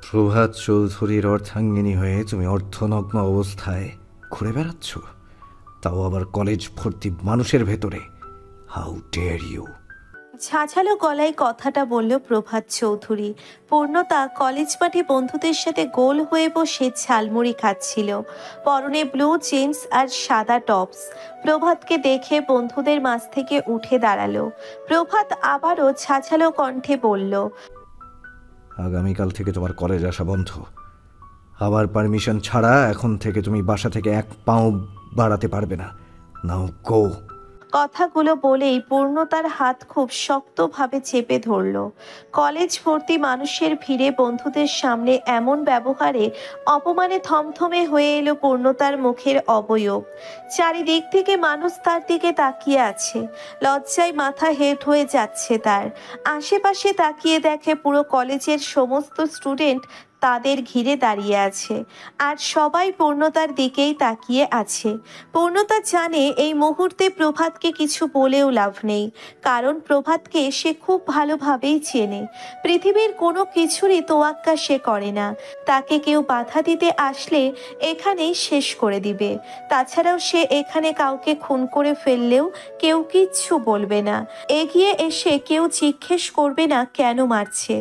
প্রভাত চৌধুরীর অর্ধাঙ্গিনী হয়ে তুমি অর্ধনগ্ন অবস্থায় ঘুরে বেড়াচ্ছ, তাও আবার কলেজ ভর্তি মানুষের ভেতরে। How dare you! ঝাঁঝালো গলায় কথাটা বলল প্রভাত চৌধুরী। পূর্ণতা কলেজ মাঠে বন্ধুদের সাথে গোল হয়ে বসে ঝালমুড়ি খাচ্ছিল, পরনে ব্লু জিন্স আর সাদা টপস। প্রভাতকে দেখে বন্ধুদের মাঝ থেকে উঠে দাঁড়ালো। প্রভাত আবারও ঝাঁঝালো কণ্ঠে বলল, আগামীকাল থেকে তোমার কলেজ আসা বন্ধ। আবার পারমিশন ছাড়া এখন থেকে তুমি বাসা থেকে এক পাও বাড়াতে পারবে না। নাও গো। কথাগুলো বলেই পূর্ণতার হাত খুব শক্তভাবে চেপে ধরল। কলেজ ভর্তি মানুষের ভিড়ে বন্ধুদের সামনে এমন ব্যবহারে অপমানে থমথমে হয়ে এলো পূর্ণতার মুখের অবয়ব। চারিদিক থেকে মানুষ তার দিকে তাকিয়ে আছে। লজ্জায় মাথা হেঁট হয়ে যাচ্ছে তার। আশেপাশে তাকিয়ে দেখে পুরো কলেজের সমস্ত স্টুডেন্ট তাদের ঘিরে দাঁড়িয়ে আছে, আর সবাই পূর্ণতার দিকেই তাকিয়ে আছে। পূর্ণতা জানে এই মুহূর্তে প্রভাতকে কিছু বলেও লাভ নেই, কারণ প্রভাতকে সে খুব ভালোভাবেই চেনে। পৃথিবীর কোনো কিছুরই তোয়াক্কা সে করে না। তাকে কেউ বাধা দিতে আসলে এখানেই শেষ করে দিবে। তাছাড়াও সে এখানে কাউকে খুন করে ফেললেও কেউ কিচ্ছু বলবে না। এগিয়ে এসে কেউ জিজ্ঞেস করবে না কেন মারছে,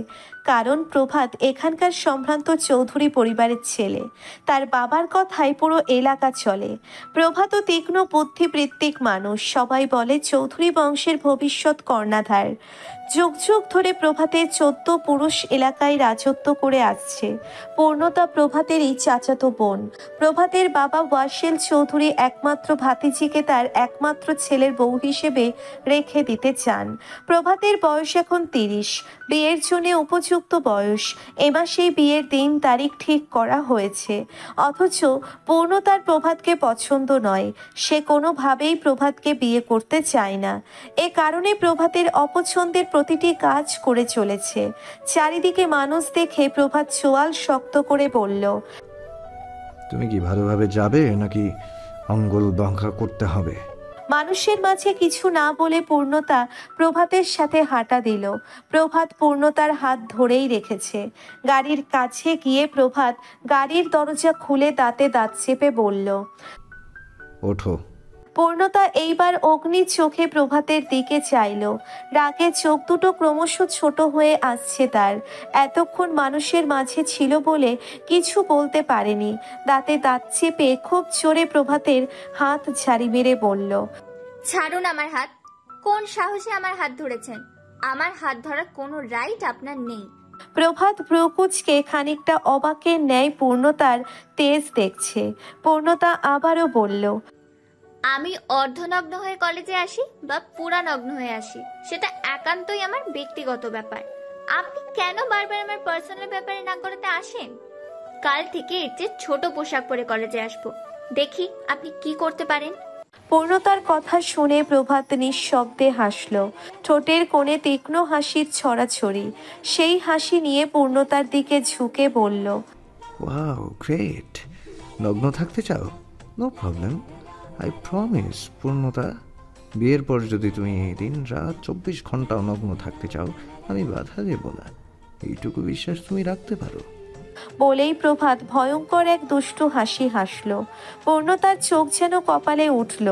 কারণ প্রভাত এখানকার সম্ভ্রান্ত চৌধুরী পরিবারের ছেলে। তার বাবার কথায় পুরো এলাকা চলে। প্রভাত তীক্ষ্ণ বুদ্ধিবৃত্তিক মানুষ। সবাই বলে চৌধুরী বংশের ভবিষ্যৎ কর্ণধার। যুগ যুগ ধরে প্রভাতের 14 পুরুষ এলাকায় রাজত্ব করে আসছে। পূর্ণতা প্রভাতেরই চাচাতো বোন। প্রভাতের বাবা ওয়াসিল চৌধুরী একমাত্র ভাতিজিকে তার একমাত্র ছেলের বউ হিসেবে রেখে দিতে চান। প্রভাতের বয়স এখন 30, বিয়ের জন্য উপযুক্ত বয়স। এ মাসেই বিয়ের দিন তারিখ ঠিক করা হয়েছে, অথচ পূর্ণতার প্রভাতকে পছন্দ নয়। সে কোনোভাবেই প্রভাতকে বিয়ে করতে চায় না। এ কারণে প্রভাতের অপছন্দের প্রতিটি কাজ করে চলেছে। চারিদিকে মানুষ দেখে প্রভাত চোয়াল শক্ত করে বলল, তুমি কি ভালোভাবে যাবে নাকি অঙ্গল দঙ্কা করতে হবে? মানুষের মাঝে কিছু না বলে পূর্ণতা প্রভাতের সাথে হাঁটা দিল। প্রভাত পূর্ণতার হাত ধরেই রেখেছে। গাড়ির কাছে গিয়ে প্রভাত গাড়ির দরজা খুলে দাঁতে দাঁত চেপে বলল, ওঠো। পূর্ণতা এইবার অগ্নি চোখে প্রভাতের দিকে চাইল। রাগে চোখ দুটো ক্রমশ ছোট হয়ে আসছে তার। এতক্ষণ মানুষের মাঝে ছিল বলে কিছু বলতে পারেনি। দাঁতে দাঁত চেপে খুব জোরে প্রভাতের হাত ঝাড়ি মেরে বলল, ছাড়ুন আমার হাত। কোন সাহসে আমার হাত ধরেছেন? আমার হাত ধরার কোনো রাইট আপনার নেই। প্রভাত ভ্রুকুচকে খানিকটা অবাকের ন্যায় পূর্ণতার তেজ দেখছে। পূর্ণতা আবারও বলল, আমি অর্ধনগ্ন হয়ে কলেজে আসি বা পুরা নগ্ন হয়ে আসি, সেটা একান্তই আমার ব্যক্তিগত ব্যাপার। আপনি কেন বারবার আমার পার্সোনাল ব্যাপারে নাক গলাতে আসেন? কাল থেকে এর চেয়ে ছোট পোশাক পরে কলেজে আসবো, দেখি আপনি কি করতে পারেন। পূর্ণতার কথা শুনে প্রভাত নিঃশব্দে হাসল। ঠোঁটের কোণে তীক্ষ্ণ হাসির ছড়াছড়ি। সেই হাসি নিয়ে পূর্ণতার দিকে ঝুঁকে বলল, ওয়াও, গ্রেট! নগ্ন থাকতে চাও? No problem, I promise. পূর্ণতা, বিয়ের পর যদি তুমি দিন রাত 24 ঘন্টাও নগ্ন থাকতে চাও, আমি বাধা দেব না। এইটুকু বিশ্বাস তুমি রাখতে পারো। বলেই প্রভাত ভয়ঙ্কর এক দুষ্টু হাসি হাসল। পূর্ণতার চোখ যেন কপালে উঠল।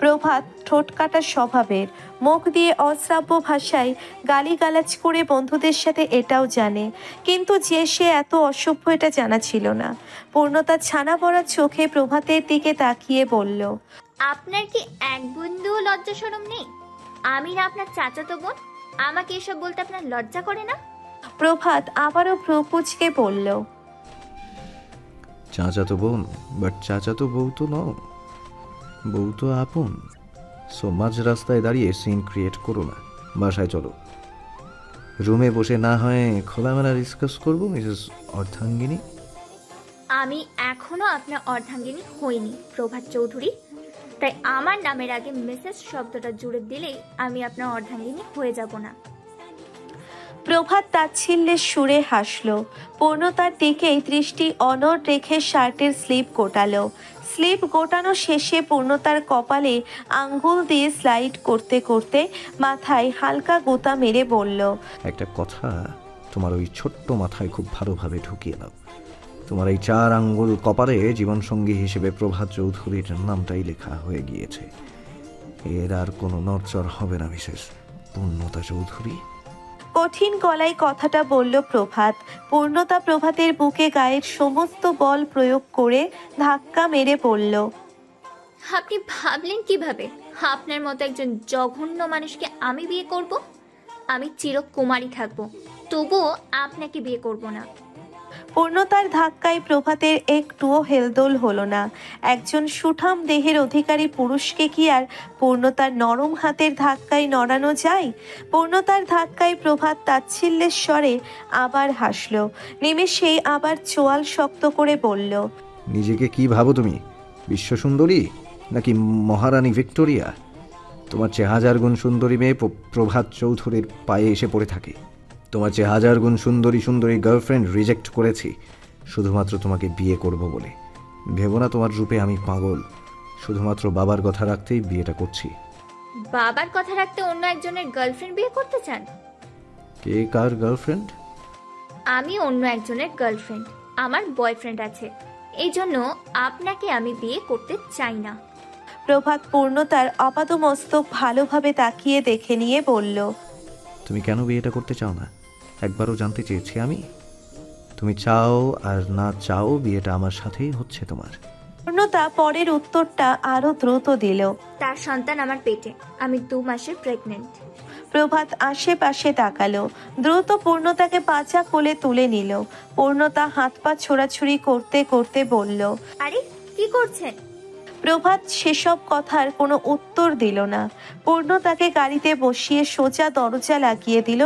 প্রভাত ঠোঁট কাটা স্বভাবের, মুখ দিয়ে অশ্রাব্য ভাষায় গালিগালাজ করে বন্ধুদের সাথে এটাও জানে, কিন্তু যে সে এত অসভ্য এটা জানা ছিল না। পূর্ণতা ছানা পড়া চোখে প্রভাতের দিকে তাকিয়ে বলল, আপনার কি এক বিন্দুও লজ্জা শরম নেই? আমি না আপনার চাচাতো বোন? আমাকে এসব বলতে আপনার লজ্জা করে না? প্রভাত আবারও ভ্রু কুঁচকে বলল, চাচাতো বোন, বাট চাচাতো বউ তো নও, বউ তো আপন। সো মাঝ রাস্তায় দাঁড়িয়ে সিন ক্রিয়েট করো না। বাসায় চলো, রুমে বসে না হয় খোলামেলা ডিসকাস করবো মিসেস অর্ধাঙ্গিনী। আমি এখনো আপনার অর্ধাঙ্গিনী হইনি প্রভাত চৌধুরী, তাই আমার নামের আগে মিসেস শব্দটা জুড়ে দিলেই আমি আপনার অর্ধাঙ্গিনী হয়ে যাব না। প্রভাত তাচ্ছিল্যের সুরে হাসল। পূর্ণতার দিকেই দৃষ্টি অনড় রেখে শার্টের স্লিপ গোটালো। স্লিপ গোটানো শেষে পূর্ণতার কপালে আঙ্গুল দিয়ে স্লাইড করতে করতে মাথায় হালকা গোতা মেরে বলল, একটা কথা, তোমার ওই ছোট্ট মাথায় খুব ভালোভাবে ঢুকিয়ে নাও। তোমার এই 4 আঙ্গুল কপালে জীবনসঙ্গী হিসেবে প্রভাত চৌধুরীর নামটাই লেখা হয়ে গিয়েছে। এর আর কোনো নড়চড় হবে না মিসেস পূর্ণতা চৌধুরী। কঠিন গলায় কথাটা বলল প্রভাত। পূর্ণতা প্রভাতের বুকে গায়ের সমস্ত বল প্রয়োগ করে ধাক্কা মেরে পড়ল। আপনি ভাবলেন কিভাবে আপনার মতো একজন জঘন্য মানুষকে আমি বিয়ে করব? আমি চিরকুমারী থাকবো, তবুও আপনাকে বিয়ে করব না। পূর্ণতার ধাক্কায় প্রভাতের একটুও হেলদোল হলো না। একজন সুঠাম দেহের অধিকারী পুরুষকে কি আর পূর্ণতার নরম হাতের ধাক্কায় নড়ানো যায়? পূর্ণতার ধাক্কায় প্রভাত তাচ্ছিল্যের স্বরে আবার হাসল। নিমেষেই আবার চোয়াল শক্ত করে বলল, নিজেকে কি ভাবো তুমি, বিশ্বসুন্দরী নাকি মহারানী ভিক্টোরিয়া? তোমার চেয়ে 1000 গুণ সুন্দরী মেয়ে প্রভাত চৌধুরীর পায়ে এসে পড়ে থাকে। তোমার চেয়ে 1000 গুণ সুন্দরী সুন্দরী গার্লফ্রেন্ড রিজেক্ট করেছি শুধুমাত্র তোমাকে বিয়ে করব বলে। ভেবো না তোমার রূপে আমি পাগল। শুধুমাত্র বাবার কথা রাখতেই বিয়েটা করছি। বাবার কথা রাখতে অন্য একজনের গার্লফ্রেন্ড বিয়ে করতে চান? কে কার গার্লফ্রেন্ড? আমি অন্য একজনের গার্লফ্রেন্ড, আমার বয়ফ্রেন্ড আছে, এই জন্য আপনাকে আমি বিয়ে করতে চাই না। প্রভাত পূর্ণতার আপাদমস্তক ভালোভাবে তাকিয়ে দেখে নিয়ে বলল, তুমি কেন বিয়েটা করতে চাও না একবারও জানতে চেয়েছি আমি। তুমি চাও আর না চাও বিয়েটা আমার সাথেই হচ্ছে তোমার। পূর্ণতা পরের উত্তরটা আরো দ্রুত দিল। তার সন্তান আমার পেটে, আমি 2 মাসের প্রেগনেন্ট। প্রভাত আশেপাশে তাকালো, দ্রুত পূর্ণতাকে পাচা কোলে তুলে নিল। পূর্ণতা হাত পা ছোড়াছুড়ি করতে করতে বলল, আরে কি করছেন? প্রভাত সেসব কথার কোনো উত্তর দিল না। পূর্ণতাকে গাড়িতে বসিয়ে সোজা দরজা লাগিয়ে দিল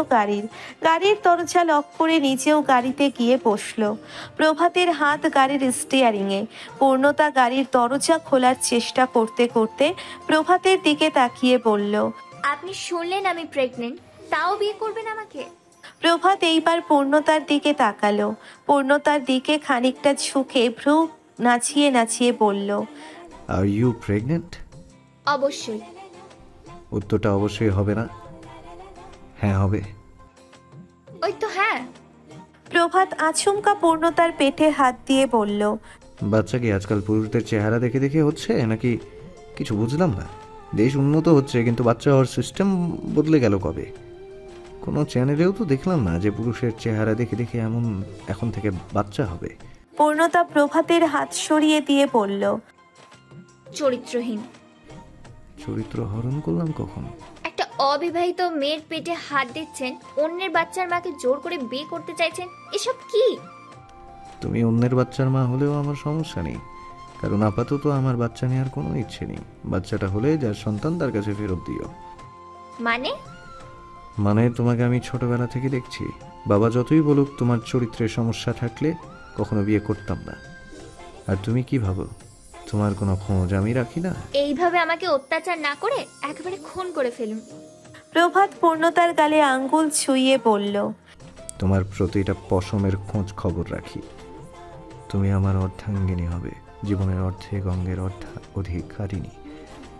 গাড়ির দরজা লক করে নিজেও গাড়িতে গিয়ে বসলো। প্রভাতের হাত গাড়ির স্টিয়ারিংয়ে। পূর্ণতা গাড়ির দরজা খোলার চেষ্টা করতে করতে প্রভাতের দিকে তাকিয়ে বলল, আপনি শুনলেন আমি প্রেগনেন্ট, তাও বিয়ে করবেন আমাকে? প্রভাত এইবার পূর্ণতার দিকে তাকালো। পূর্ণতার দিকে খানিকটা ঝুঁকে ভ্রু নাচিয়ে নাচিয়ে বলল, আর ইউ প্রেগনেন্ট? অবশ্যই। উত্তরটা অবশ্যই হবে না? হ্যাঁ হবে। ওই তো হ্যাঁ। প্রভাত আচমকা পূর্ণতার পেটে হাত দিয়ে বলল, বাচ্চা কি আজকাল পুরুষদের চেহারা দেখে দেখে হচ্ছে নাকি কিছু বুঝলাম না। দেশ উন্নত হচ্ছে কিন্তু বাচ্চা হওয়ার সিস্টেম বদলে গেল কবে? কোনো চ্যানেলেও তো দেখলাম না যে পুরুষের চেহারা দেখে দেখে এখন থেকে বাচ্চা হবে। পূর্ণতা প্রভাতের হাত সরিয়ে দিয়ে বলল, চরিত্রহীন। চরিত্র হরণ করলাম কখন? একটা অবিবাহিত মেয়ের পেটে হাত দিচ্ছেন, অন্যের বাচ্চার মাকে জোর করে বিয়ে করতে চাইছেন, এসব কি? তুমি অন্যের বাচ্চার মা হলেও আমার সমস্যা নেই, কারণ আপাতত আমার বাচ্চা নেওয়ার কোনো ইচ্ছে নেই। বাচ্চাটা হলে যার সন্তান তার কাছে ফেরত দিও। মানে তোমাকে আমি ছোটবেলা থেকে দেখছি। বাবা যতই বলুক তোমার চরিত্রের সমস্যা থাকলে কখনো বিয়ে করতাম না। আর তুমি কি ভাবো তোমার কোনো খোঁজ আমি রাখি না? এইভাবে আমাকে অত্যাচার না করে একেবারে খুন করে ফেলুন। প্রভাত পূর্ণতার গালে আঙ্গুল ছুঁয়ে বলল, তোমার প্রতিটা পশমের খোঁজ খবর রাখি। তুমি আমার অর্ধাঙ্গিনী হবে, জীবনের অর্ধেক অঙ্গের অধিকারিণী।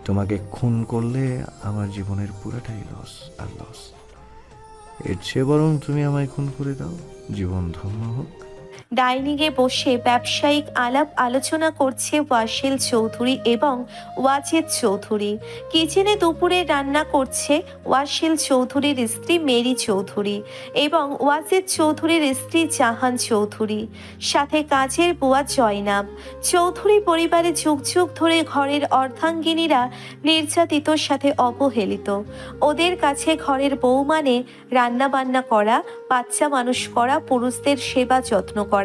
তোমাকে খুন করলে আমার জীবনের পুরোটাই লস আর লস। এর চেয়ে বরং তুমি আমায় খুন করে দাও, জীবন ধন্য হোক। ডাইনিংয়ে বসে ব্যবসায়িক আলাপ আলোচনা করছে ওয়াসিল চৌধুরী এবং ওয়াজেদ চৌধুরী। কিচেনে দুপুরে রান্না করছে ওয়াসিল চৌধুরীর স্ত্রী মেরি চৌধুরী এবং ওয়াজেদ চৌধুরীর স্ত্রী জাহান চৌধুরী, সাথে কাজের বুয়া জয়নাব। চৌধুরী পরিবারে যুগ যুগ ধরে ঘরের অর্ধাঙ্গিনীরা নির্যাতিত, সাথে অবহেলিত। ওদের কাছে ঘরের বউ মানে রান্না বান্না করা, বাচ্চা মানুষ করা, পুরুষদের সেবা যত্ন করা।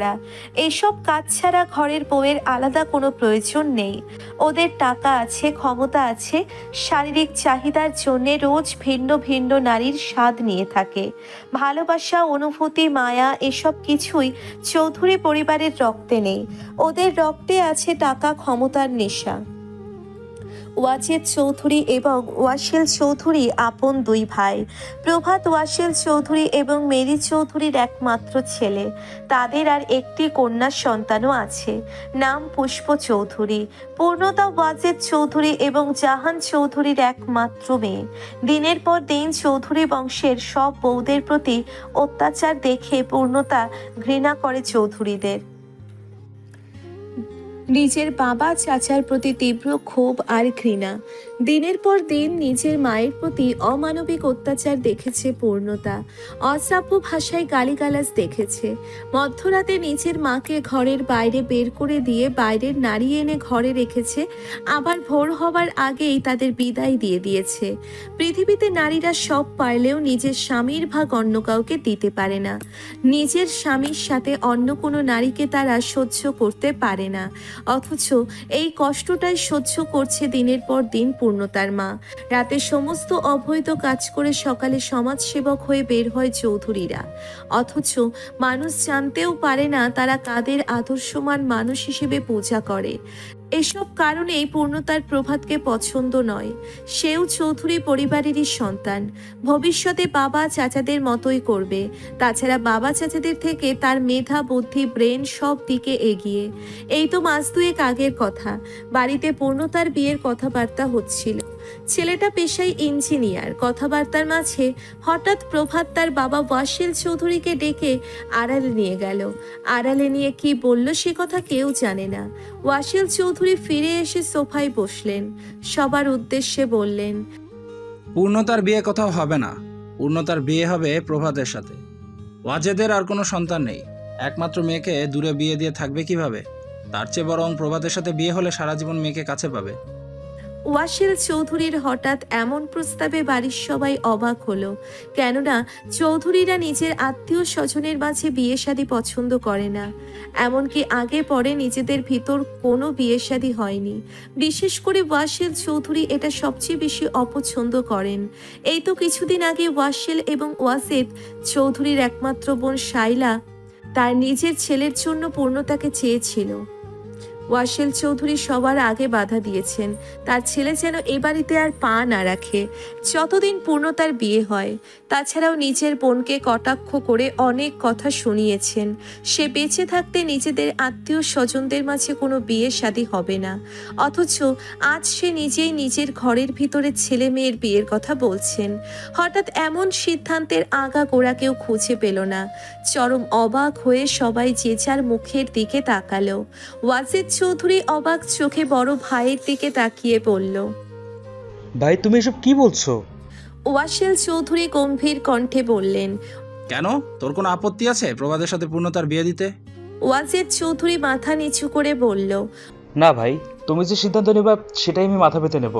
এসব কাজ ছাড়া ঘরের বউয়ের আলাদা কোনো প্রয়োজন নেই। ওদের টাকা আছে, ক্ষমতা আছে, শারীরিক চাহিদার জন্য রোজ ভিন্ন ভিন্ন নারীর স্বাদ নিয়ে থাকে। ভালোবাসা, অনুভূতি, মায়া এসব কিছুই চৌধুরী পরিবারের রক্তে নেই। ওদের রক্তে আছে টাকা, ক্ষমতার নেশা। ওয়াজেদ চৌধুরী এবং ওয়াসিল চৌধুরী আপন দুই ভাই। প্রভাত ওয়াসিল চৌধুরী এবং মেরি চৌধুরীর একমাত্র ছেলে। তাদের আর একটি কন্যা সন্তানও আছে, নাম পুষ্প চৌধুরী। পূর্ণতা ওয়াজেদ চৌধুরী এবং জাহান চৌধুরীর একমাত্র মেয়ে। দিনের পর দিন চৌধুরী বংশের সব বউদের প্রতি অত্যাচার দেখে পূর্ণতা ঘৃণা করে চৌধুরীদের। নিজের বাবা চাচার প্রতি তীব্র ক্ষোভ আর ঘৃণা। দিনের পর দিন নিজের মায়ের প্রতি অমানবিক অত্যাচার দেখেছে পূর্ণতা। অশ্রাব্য ভাষায় গালিগালাজ দেখেছে। মধ্যরাতে নিজের মাকে ঘরের বাইরে বের করে দিয়ে বাইরের নারী এনে ঘরে রেখেছে, আবার ভোর হবার আগেই তাদের বিদায় দিয়ে দিয়েছে। পৃথিবীতে নারীরা সব পারলেও নিজের স্বামীর ভাগ অন্য কাউকে দিতে পারে না। নিজের স্বামীর সাথে অন্য কোনো নারীকে তারা সহ্য করতে পারে না, অথচ এই কষ্টটাই সহ্য করছে দিনের পর দিন পূর্ণতার মা। রাতে সমস্ত অবৈধ কাজ করে সকালে সমাজসেবক হয়ে বের হয় চৌধুরীরা, অথচ মানুষ জানতেও পারে না তারা কাদের আদর্শমান মানুষ হিসেবে পূজা করে। এসব কারণেই পূর্ণতার প্রভাতকে পছন্দ নয়। সেও চৌধুরী পরিবারেরই সন্তান, ভবিষ্যতে বাবা চাচাদের মতোই করবে। তাছাড়া বাবা চাচাদের থেকে তার মেধা বুদ্ধি ব্রেন সব দিকে এগিয়ে। এই তো মাস দুয়েক আগের কথা, বাড়িতে পূর্ণতার বিয়ের কথাবার্তা হচ্ছিল। ছেলেটা পেশায় ইঞ্জিনিয়ার। কথাবার্তার মাঝে হঠাৎ প্রভাত তার বাবা ওয়াসিল চৌধুরীকে ডেকে আড়ালে নিয়ে গেল। আড়ালে নিয়ে কি বলল সে কথা কেউ জানে না। ওয়াসিল চৌধুরী ফিরে এসে সোফায় বসলেন, সবার উদ্দেশ্যে বললেন, পূর্ণতার বিয়ে কোথাও হবে না। পূর্ণতার বিয়ে হবে প্রভাতের সাথে। ওয়াজেদের আর কোনো সন্তান নেই, একমাত্র মেয়েকে দূরে বিয়ে দিয়ে থাকবে কিভাবে? তার চেয়ে বরং প্রভাতের সাথে বিয়ে হলে সারা জীবন মেয়েকে কাছে পাবে। ওয়াসিল চৌধুরীর হঠাৎ এমন প্রস্তাবে বাড়ির সবাই অবাক হলো, কেননা চৌধুরীরা নিজের আত্মীয় স্বজনের মাঝে বিয়ে শাদী পছন্দ করে না। এমনকি আগে পরে নিজেদের ভিতর কোনো বিয়ে শাদী হয়নি। বিশেষ করে ওয়াসিল চৌধুরী এটা সবচেয়ে বেশি অপছন্দ করেন। এই তো কিছুদিন আগে ওয়াসিল এবং ওয়াজেদ চৌধুরীর একমাত্র বোন শাইলা তার নিজের ছেলের জন্য পূর্ণতাকে চেয়েছিল। ওয়াসিল চৌধুরী সবার আগে বাধা দিয়েছেন তার ছেলে যেন এ বাড়িতে আর পা না রাখে যতদিন পূর্ণতার বিয়ে হয়। তাছাড়াও নিজের বোনকে কটাক্ষ করে অনেক কথা শুনিয়েছেন। সে বেঁচে থাকতে নিজেদের আত্মীয় স্বজনদের মাঝে কোনো বিয়ে শাদী হবে না, অথচ আজ সে নিজেই নিজের ঘরের ভিতরে ছেলে মেয়ের বিয়ের কথা বলছেন। হঠাৎ এমন সিদ্ধান্তের আগা গোড়া কেউ খুঁজে পেল না। চরম অবাক হয়ে সবাই যে যার মুখের দিকে তাকালো। ওয়াজেদ চৌধুরী অবাক চোখে বড় ভাইয়ের দিকে তাকিয়ে বলল, ভাই তুমি এসব কি বলছো? ওয়াসিল চৌধুরী গম্ভীর কণ্ঠে বললেন, কেন, তোর কোনো আপত্তি আছে প্রভাতের সাথে পূর্ণতার বিয়ে দিতে? ওয়াজেদ চৌধুরী মাথা নিচু করে বলল, না ভাই, তুমি যে সিদ্ধান্ত নেবা সেটাই আমি মাথা পেতে নেব।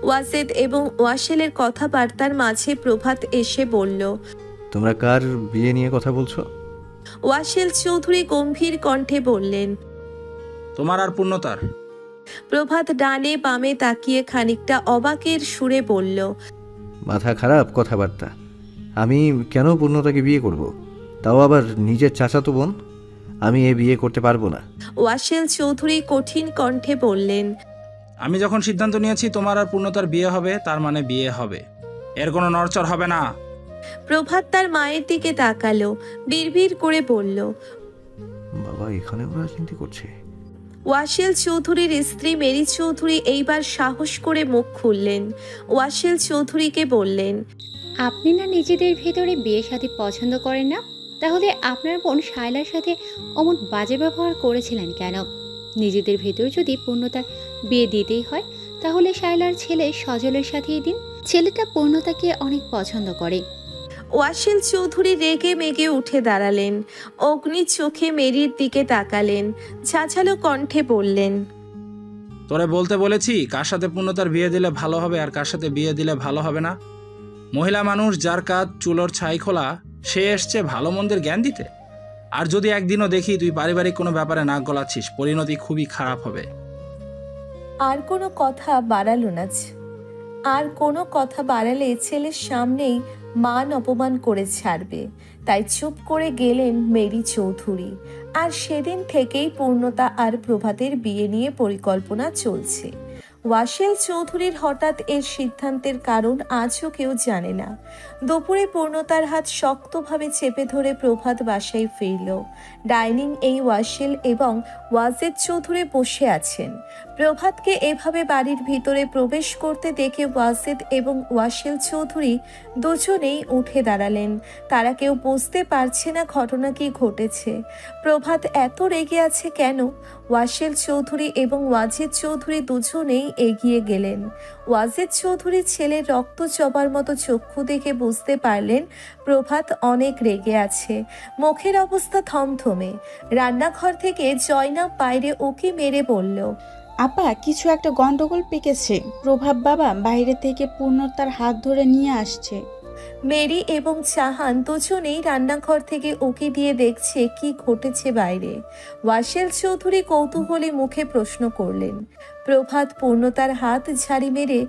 ওয়াজেদ এবং ওয়াসিলের কথাবার্তার মাঝে প্রভাত এসে বলল, তোমরা কার বিয়ে নিয়ে কথা বলছো? ওয়াসিল চৌধুরী গম্ভীর কণ্ঠে বললেন, তোমার আর পূর্ণতার। প্রভাত ডানে বামে তাকিয়ে খানিকটা অবাকের সুরে বলল, মাথা খারাপ কথাবার্তা। আমি কেন পূর্ণতাকে বিয়ে করব? তাও আবার নিজের চাচাতো বোন। আমি এ বিয়ে করতে পারবো না। ওয়াসিল চৌধুরী কঠিন কণ্ঠে বললেন, আমি যখন সিদ্ধান্ত নিয়েছি তোমার আর পূর্ণতার বিয়ে হবে, তার মানে বিয়ে হবে, এর কোনো নড়চড় হবে না। প্রভাত তার মায়ের দিকে তাকালো, বিড়বিড় করে বলল, বাবা এখানেও রাজনীতি করছে। ওয়াসিল চৌধুরীর স্ত্রী মেরি চৌধুরী এইবার সাহস করে মুখ খুললেন। ওয়াসিল চৌধুরীকে বললেন, আপনি না নিজেদের ভেতরে বিয়ে শাদী পছন্দ করেন না? তাহলে আপনার বোন শায়লার সাথে অমন বাজে ব্যবহার করেছিলেন কেন? নিজেদের ভেতর যদি পূর্ণতার বিয়ে দিতেই হয় তাহলে শায়লার ছেলে সজলের সাথেই দিন। ছেলেটা পূর্ণতাকে অনেক পছন্দ করে। ওয়াসিল চৌধুরী রেগে মেগে উঠে দাঁড়ালেন, অগ্নি চোখে মেরির দিকে তাকালেন, ঝাঁঝালো কণ্ঠে বললেন, তোরে বলতে বলেছি কার সাথে পূর্ণতার বিয়ে দিলে ভালো হবে আর কার সাথে বিয়ে দিলে ভালো হবে না। মহিলা মানুষ যার কাজ চুলোর ছাই খোলা, সে এসছে ভালো মন্দের জ্ঞান দিতে। আর যদি একদিনও দেখি তুই পারিবারিক কোনো ব্যাপারে নাক গলাচ্ছিস, পরিণতি খুবই খারাপ হবে। আর কোনো কথা বাড়ালো না। আর কোনো কথা বাড়ালে ছেলের সামনেই মান অপমান করে ছাড়বে, তাই চুপ করে গেলেন মেরি চৌধুরী। আর সেদিন থেকেই পূর্ণতা আর প্রভাতের বিয়ে নিয়ে পরিকল্পনা চলছে। ওয়াসেল চৌধুরীর হঠাৎ এর সিদ্ধান্তের কারণ আজও কেউ জানে না। দুপুরে পূর্ণতার হাত শক্তভাবে চেপে ধরে প্রভাত বাসায় ফিরল। ডাইনিং এই ওয়াসেল এবং ওয়াজেদ চৌধুরী বসে আছেন। প্রভাতকে এভাবে বাড়ির ভিতরে প্রবেশ করতে দেখে ওয়াজেদ এবং ওয়াসেল চৌধুরী দুজনেই উঠে দাঁড়ালেন। তারা কেউ বুঝতে পারছে না ঘটনা কি ঘটেছে। প্রভাত এত রেগে আছে কেন? ওয়াসেল চৌধুরী এবং ওয়াজেদ চৌধুরী দুজনেই এগিয়ে গেলেন। ওয়াজেদ চৌধুরী ছেলের রক্ত চবার মতো চক্ষু দেখে বুঝতে পারলেন প্রভাত অনেক রেগে আছে। মুখের অবস্থা থমথমে। রান্নাঘর থেকে জয়নাব বাইরে উকি মেরে বলল, আপা, কিছু একটা গন্ডগোল পেকেছে। প্রভাব বাবা বাইরে থেকে পূর্ণতার হাত ধরে নিয়ে আসছে। মেরি এবং চাহান দুজনেই রান্নাঘর থেকে উকি দিয়ে দেখছে কি ঘটেছে বাইরে। ওয়াসেল চৌধুরী কৌতূহলী মুখে প্রশ্ন করলেন। প্রভাত পূর্ণতার হাত ঝাড়ি মেরে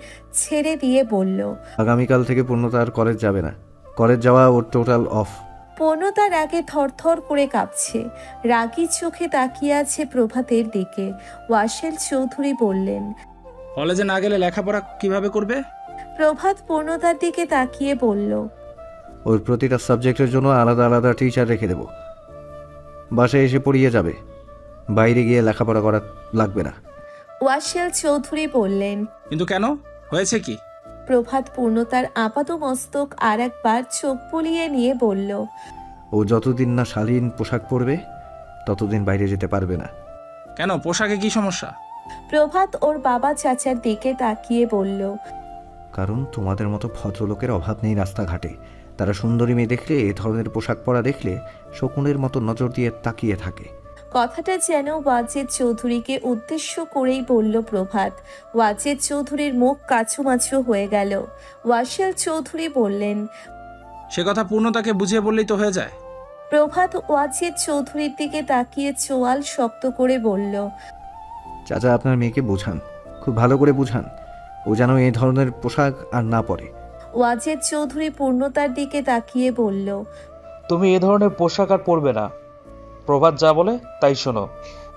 ছেড়ে দিয়ে বলল, আগামীকাল থেকে পূর্ণতা আর কলেজ যাবে না। কলেজ যাওয়া ওর টোটাল অফ। পূর্ণতার আগে থরথর করে কাঁপছে। রাগী চোখে তাকিয়ে আছে প্রভাতের দিকে। ওয়াসেল চৌধুরী বললেন, কলেজে না গেলে লেখাপড়া কিভাবে করবে? প্রভাত পূর্ণতার দিকে তাকিয়ে বলল, ওর প্রতিটা সাবজেক্টের জন্য আলাদা আলাদা টিচার রেখে দেব। বাসায় এসে পড়িয়ে যাবে, বাইরে গিয়ে লেখাপড়া করা লাগবে না। ওয়াসেল চৌধুরী বললেন। কিন্তু কেন, হয়েছে কি? প্রভাত পূর্ণতার আপাত মস্তক আর একবার চোখ বুলিয়ে নিয়ে বলল, ও যতদিন না শালীন পোশাক পরবে ততদিন বাইরে যেতে পারবে না। কেন, পোশাকে কি সমস্যা? প্রভাত ওর বাবা চাচার দিকে তাকিয়ে বলল, কারণ তোমাদের মতো ভদ্রলোকের অভাব নেই রাস্তাঘাটে। তারা সুন্দরী মেয়ে দেখলে, এ ধরনের পোশাক পরা দেখলে শকুনের মতো নজর দিয়ে তাকিয়ে থাকে। কথাটা যেন ওয়াজেদ চৌধুরীকে উদ্দেশ্য করেই বলল প্রভাত। ওয়াজেদ চৌধুরীর মুখ কাছুমাছু হয়ে গেল। ওয়াসেল চৌধুরী বললেন, সে কথা পূর্ণতাকে বুঝিয়ে বললেই তো হয়ে যায়। প্রভাত ওয়াজেদ চৌধুরীর দিকে তাকিয়ে চোয়াল শক্ত করে বলল, চাচা, আপনার মেয়েকে বোঝান, খুব ভালো করে বুঝান, ও যেন এই ধরনের পোশাক আর না পরে। ওয়াজেদ চৌধুরী পূর্ণতার দিকে তাকিয়ে বলল, তুমি এ ধরনের পোশাক আর পরবে না। প্রভাত যা বলে তাই শোনো।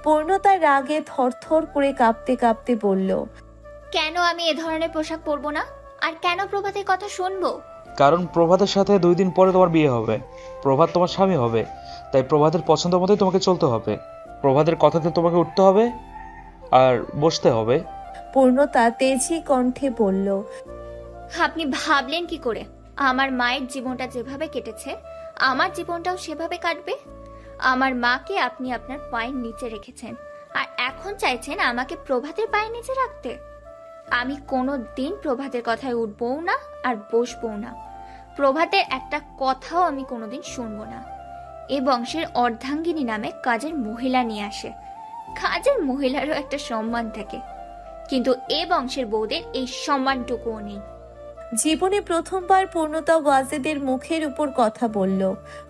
পূর্ণতার রাগে থরথর করে কাঁপতে কাঁপতে বলল, কেন আমি এ ধরনের পোশাক পরবো না? আর কেন প্রভাতের কথা শুনবো? কারণ প্রভাতের সাথে 2 দিন পরে তোমার বিয়ে হবে। প্রভাত তোমার স্বামী হবে, তাই প্রভাতের পছন্দ মতোই তোমাকে চলতে হবে। প্রভাতের কথাতে তোমাকে উঠতে হবে আর বসতে হবে। পূর্ণতা তেজি কণ্ঠে বলল, আপনি ভাবলেন কি করে আমার মায়ের জীবনটা যেভাবে কেটেছে আমার জীবনটাও সেভাবে কাটবে? আমার মাকে আপনি আপনার পায়ের নিচে রেখেছেন, আর এখন চাইছেন আমাকে প্রভাতের পায়ের নিচে রাখতে? আমি কোনো দিন প্রভাতের কথায় উঠবও না আর বসবও না। প্রভাতের একটা কথাও আমি কোনোদিন শুনবো না। এ বংশের অর্ধাঙ্গিনী নামে কাজের মহিলা নিয়ে আসে। কাজের মহিলারও একটা সম্মান থাকে, কিন্তু এ বংশের বউদের এই সম্মানটুকুও নেই। জীবনে প্রথমবার পূর্ণতা ওয়াজেদের মুখের উপর কথা বলল।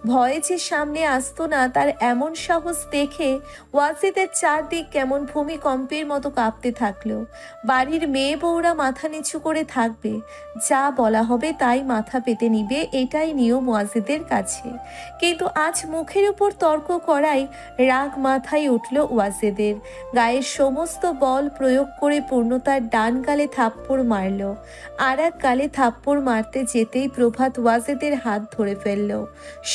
ভয়ে যে সামনে আসতো না তার এমন সাহস দেখে ওয়াজেদের চারদিক কেমন ভূমিকম্পের মতো কাঁপতে থাকলো। বাড়ির মেয়ে বউরা মাথা নিচু করে থাকবে, যা বলা হবে তাই মাথা পেতে নিবে, এটাই নিয়ম ওয়াজেদের কাছে। কিন্তু আজ মুখের উপর তর্ক করাই রাগ মাথায় উঠল ওয়াজেদের। গায়ের সমস্ত বল প্রয়োগ করে পূর্ণতার ডান গালে থাপ্পড় মারল। আর এক গালে থাপ্পড় মারতে যেতেই প্রভাত ওয়াজেদের হাত ধরে ফেলল।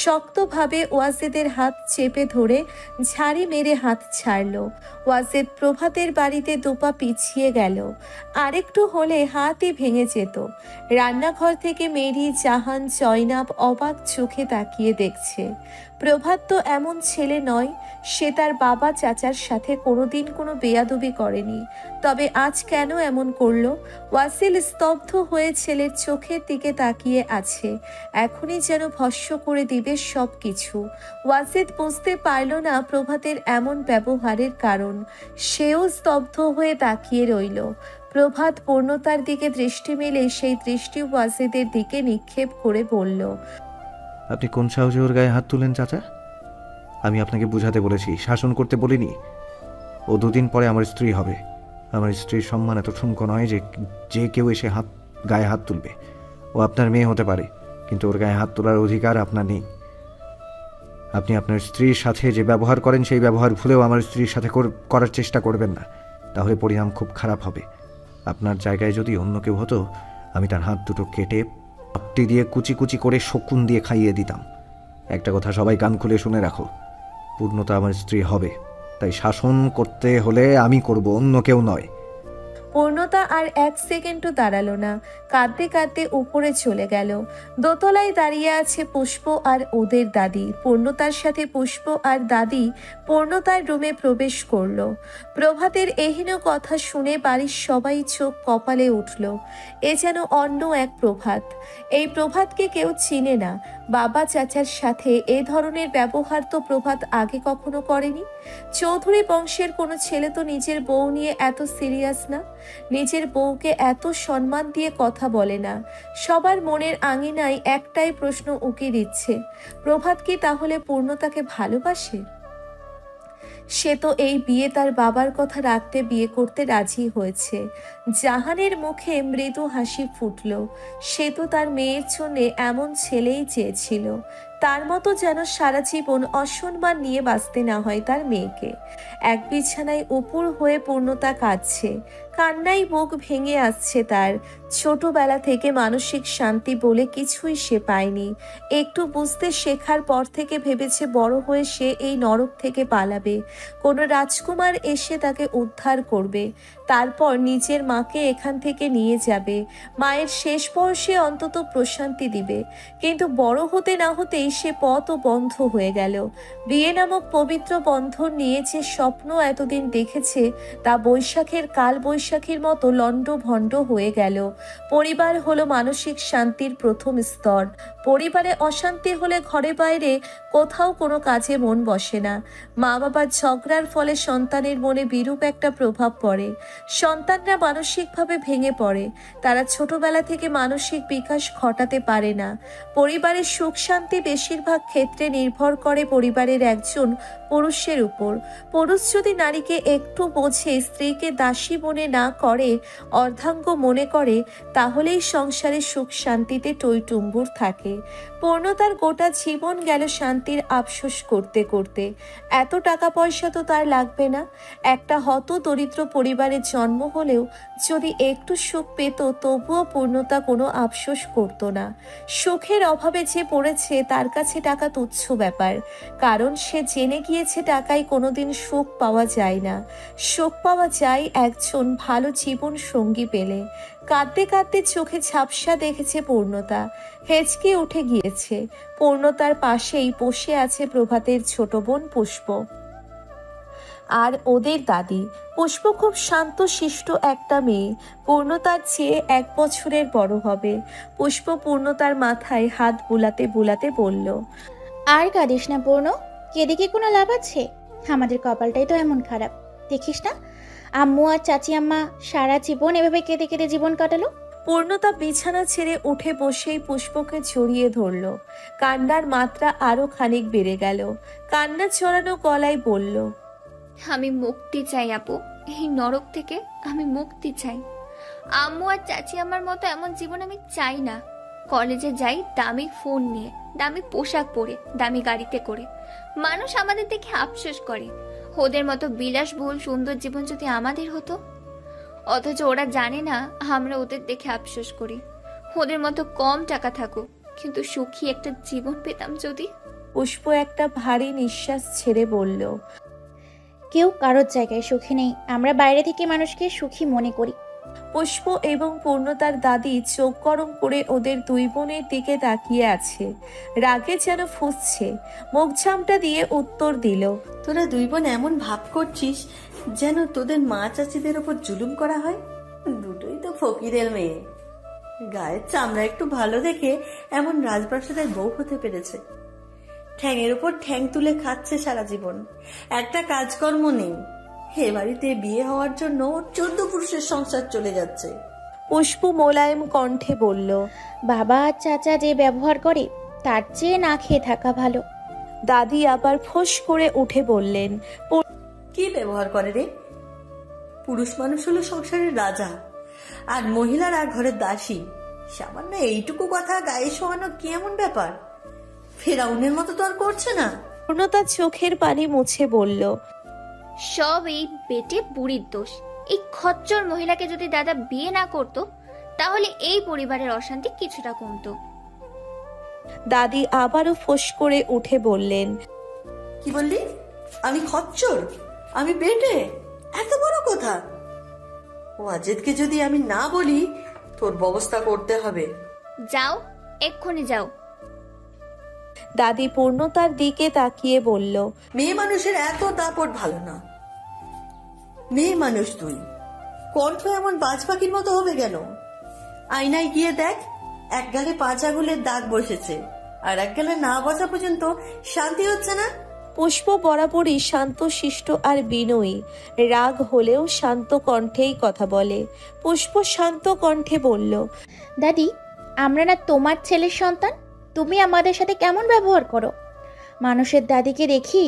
শক্তভাবে ওয়াজেদের হাত চেপে ধরে ঝাড়ি মেরে হাত ছাড়ল। ওয়াজেদ প্রভাতের বাড়িতে দুপা পিছিয়ে গেল। আরেকটু হলে হাতই ভেঙে যেত। রান্নাঘর থেকে মেরি, জাহান, জয়নাব অবাক চোখে তাকিয়ে দেখছে। প্রভাত তো এমন ছেলে নয়, সে তার বাবা চাচার সাথে কোনোদিন কোনো বেয়াদবি করেনি, তবে আজ কেন এমন করলো? ওয়াসিল স্তব্ধ হয়ে ছেলের চোখের দিকে তাকিয়ে আছে, এখনই যেন ভস্ম করে দিবে সব কিছু। ওয়াসিদ বুঝতে পারল না প্রভাতের এমন ব্যবহারের কারণ। সেও স্তব্ধ হয়ে তাকিয়ে রইল। প্রভাত পূর্ণতার দিকে দৃষ্টি মেলে সেই দৃষ্টি ওয়াসিদের দিকে নিক্ষেপ করে বলল, আপনি কোন সাহসে ওর গায়ে হাত তুলেন চাচা? আমি আপনাকে বুঝাতে বলেছি, শাসন করতে বলিনি। ও 2 দিন পরে আমার স্ত্রী হবে। আমার স্ত্রীর সম্মান এত ঠুনকো নয় যে যে কেউ এসে গায়ে হাত তুলবে। ও আপনার মেয়ে হতে পারে, কিন্তু ওর গায়ে হাত তোলার অধিকার আপনার নেই। আপনি আপনার স্ত্রীর সাথে যে ব্যবহার করেন সেই ব্যবহার ভুলেও আমার স্ত্রীর সাথে করার চেষ্টা করবেন না, তাহলে পরিণাম খুব খারাপ হবে। আপনার জায়গায় যদি অন্য কেউ হতো, আমি তার হাত দুটো কেটে পাপটি দিয়ে কুচি কুচি করে শকুন দিয়ে খাইয়ে দিতাম। একটা কথা সবাই কান খুলে শুনে রাখো, পূর্ণতা আমার স্ত্রী হবে, তাই শাসন করতে হলে আমি করব, অন্য কেউ নয়। পূর্ণতা আর এক সেকেন্ডও দাঁড়ালো না, কাঁদতে কাঁদতে উপরে চলে গেল। দোতলায় দাঁড়িয়ে আছে পুষ্প আর ওদের দাদি। পূর্ণতার সাথে পুষ্প আর দাদি পূর্ণতার রুমে প্রবেশ করলো। প্রভাতের এহেন কথা শুনে বাড়ির সবাই চোখ কপালে উঠল। এ যেন অন্য এক প্রভাত। এই প্রভাতকে কেউ চিনে না। বাবা চাচার সাথে এ ধরনের ব্যবহার তো প্রভাত আগে কখনো করেনি। চৌধুরী বংশের কোনো ছেলে তো নিজের বউ নিয়ে এত সিরিয়াস না, নিজের বউকে এত সম্মান দিয়ে কথা বলে না। সবার মনের আঙিনায় একটাই প্রশ্ন উকি দিচ্ছে, প্রভাত কি তাহলে পূর্ণতাকে ভালোবাসে? সে তো এই বিয়ে তার বাবার কথা রাখতে বিয়ে করতে রাজি হয়েছে। জাহানের মুখে মৃদু হাসি ফুটল। সে তো তার মেয়ের জন্য এমন ছেলেই চেয়েছিল, তার মতো যেন সারা জীবন অসম্মান নিয়ে বাঁচতে না হয় তার মেয়েকে। এক বিছানায় উপুর হয়ে পূর্ণতা কাঁদছে, কান্নায় বুক ভেঙে আসছে তার। ছোটবেলা থেকে মানসিক শান্তি বলে কিছুই সে পায়নি। একটু বুঝতে শেখার পর থেকে ভেবেছে বড় হয়ে সে এই নরক থেকে পালাবে, কোনো রাজকুমার এসে তাকে উদ্ধার করবে, তারপর নিজের মাকে এখান থেকে নিয়ে যাবে, মায়ের শেষ বয়সে অন্তত প্রশান্তি দিবে। কিন্তু বড় হতে না হতেই সে পথও বন্ধ হয়ে গেল। বিয়ে নামক পবিত্র বন্ধন নিয়ে যে স্বপ্ন এতদিন দেখেছে তা বৈশাখের কাল বৈশাখীর মতো লণ্ডভণ্ড হয়ে গেল। পরিবার হলো মানসিক শান্তির প্রথম স্তর। পরিবারে অশান্তি হলে ঘরে বাইরে কোথাও কোনো কাজে মন বসে না। মা বাবার ঝগড়ার ফলে সন্তানের মনে বিরূপ একটা প্রভাব পড়ে। সন্তানরা মানসিকভাবে ভেঙে পড়ে। তারা ছোটবেলা থেকে মানসিক বিকাশ ঘটাতে পারে না। পরিবারের সুখ শান্তি বেশিরভাগ ক্ষেত্রে নির্ভর করে পরিবারের একজন পুরুষের উপর। পুরুষ যদি নারীকে একটু বোঝে, স্ত্রীকে দাসী মনে না করে, অর্ধাঙ্গ মনে করে, তাহলেই সংসারে সুখ শান্তিতে টইটুম্বুর থাকে। পূর্ণতার গোটা জীবন গেল শান্তির আফসোস করতে করতে। এত টাকা পয়সা তো তার লাগবে না। একটা হত দরিদ্র পরিবারে জন্ম হলেও যদি একটু সুখ পেত তবুও পূর্ণতা কোনো আফসোস করত না। সুখের অভাবে যে পড়েছে তার কাছে টাকা তুচ্ছ ব্যাপার, কারণ সে জেনে গিয়েছে টাকায় কোনোদিন সুখ পাওয়া যায় না। সুখ পাওয়া যায় একজন ভালো জীবন সঙ্গী পেলে। কাঁদতে কাঁদতে চোখে ঝাপসা দেখেছে পূর্ণতা, হেঁচকে উঠে গিয়েছে। পূর্ণতার পাশেই বসে আছে প্রভাতের ছোট বোন পুষ্প আর ওদের দাদি। পুষ্প খুব শান্ত শিষ্ট একটা মেয়ে, পূর্ণতার চেয়ে 1 বছরের বড় হবে। পুষ্প পূর্ণতার মাথায় হাত বুলাতে বুলাতে বলল, আর কাঁদিস না পূর্ণ, কেঁদে কি কোনো লাভ আছে? আমাদের কপালটাই তো এমন খারাপ, দেখিস না আম্মু আর চাচি আম্মা সারা জীবন এভাবে কেঁদে কেঁদে জীবন কাটালো। পূর্ণতা বিছানা ছেড়ে উঠে বসেই পুষ্পকে জড়িয়ে ধরল। কান্নার মাত্রা আরো খানিক বেড়ে গেল। কান্না চড়ানো গলায় বলল, আমি মুক্তি চাই আপু, এই নরক থেকে আমি মুক্তি চাই। আম্মু আর চাচি আমার মতো এমন জীবন আমি চাই না। কলেজে যাই দামি ফোন নিয়ে, দামি পোশাক পরে, দামি গাড়িতে করে। মানুষ আমাদের দেখে আফসোস করে। ওদের মতো বিলাসবহুল সুন্দর জীবন যদি আমাদের হতো, অথচ ওরা জানে না আমরা ওদের দেখে আফসোস করি। ওদের মতো কম টাকা থাকুক, কিন্তু সুখী একটা জীবন পেতাম যদি। পুষ্প একটা ভারী নিঃশ্বাস ছেড়ে বলল, কেউ কারোর জায়গায় সুখী নেই, আমরা বাইরে থেকে মানুষকে সুখী মনে করি। পুষ্প এবং পূর্ণতার দাদি চোখ গরম করে ওদের দুই বোনের দিকে তাকিয়ে আছে। রাগে যেন ফুঁসছে। মুখ ঝামটা দিয়ে উত্তর দিল, তোরা দুই বোন এমন ভাব করছিস যেন তোদের মা চাচিদের ওপর জুলুম করা হয়। দুটোই তো ফকিরের মেয়ে, গায়ের চামড়া একটু ভালো দেখে এমন রাজপ্রাসাদের বউ হতে পেরেছে। ঠ্যাংয়ের উপর ঠ্যাং তুলে খাচ্ছে সারা জীবন, একটা কাজকর্ম নেই। এ বাড়িতে বিয়ে হওয়ার জন্য 14 পুরুষের সংসার চলে যাচ্ছে। পুষ্প মোলায়েম কণ্ঠে বলল, বাবা আর চাচা যে ব্যবহার করে তার চেয়ে না খেয়ে থাকা ভালো। দাদি আবার ফোঁস করে উঠে বললেন, কি ব্যবহার করে রে? পুরুষ মানুষ হলো সংসারের রাজা, আর মহিলারা ঘরের দাসী। সামান্য এইটুকু কথা গায়ে শোয়ানো কি এমন ব্যাপার? ফেরাউনের মতো তো আর করছে না। পূর্ণতা চোখের পানি মুছে বলল, সব এই পেটে বুড়ির দোষ। এই খচ্চর মহিলাকে যদি দাদা বিয়ে না করতো তাহলে এই পরিবারের অশান্তি কিছুটা কমতো। দাদি আবারও ফোঁস করে উঠে বললেন, কি বললি? আমি খচ্চর? আমি বেটে? এত বড় কথা! ওয়াজেদকে যদি আমি না বলি, তোর ব্যবস্থা করতে হবে। যাও, এক্ষুনি যাও। দাদি পূর্ণতার দিকে তাকিয়ে বলল, মেয়ে মানুষের এত দাপট ভালো না। মেয়ে মানুষ তুই, কণ্ঠ এমন বাজ পাখির মতো হবে কেন? আয়নায় গিয়ে দেখ, এক গালে 5 আঙুলের দাগ বসেছে, আর এক গালে না বসা পর্যন্ত শান্তি হচ্ছে না। পুষ্প বরাবরই শান্ত শিষ্ট আর বিনয়ী, রাগ হলেও শান্ত কণ্ঠেই কথা বলে। পুষ্প শান্ত কণ্ঠে বলল, দাদি, আমরা না তোমার ছেলের সন্তান? তুমি আমাদের সাথে কেমন ব্যবহার করো? মানুষের দাদিকে দেখি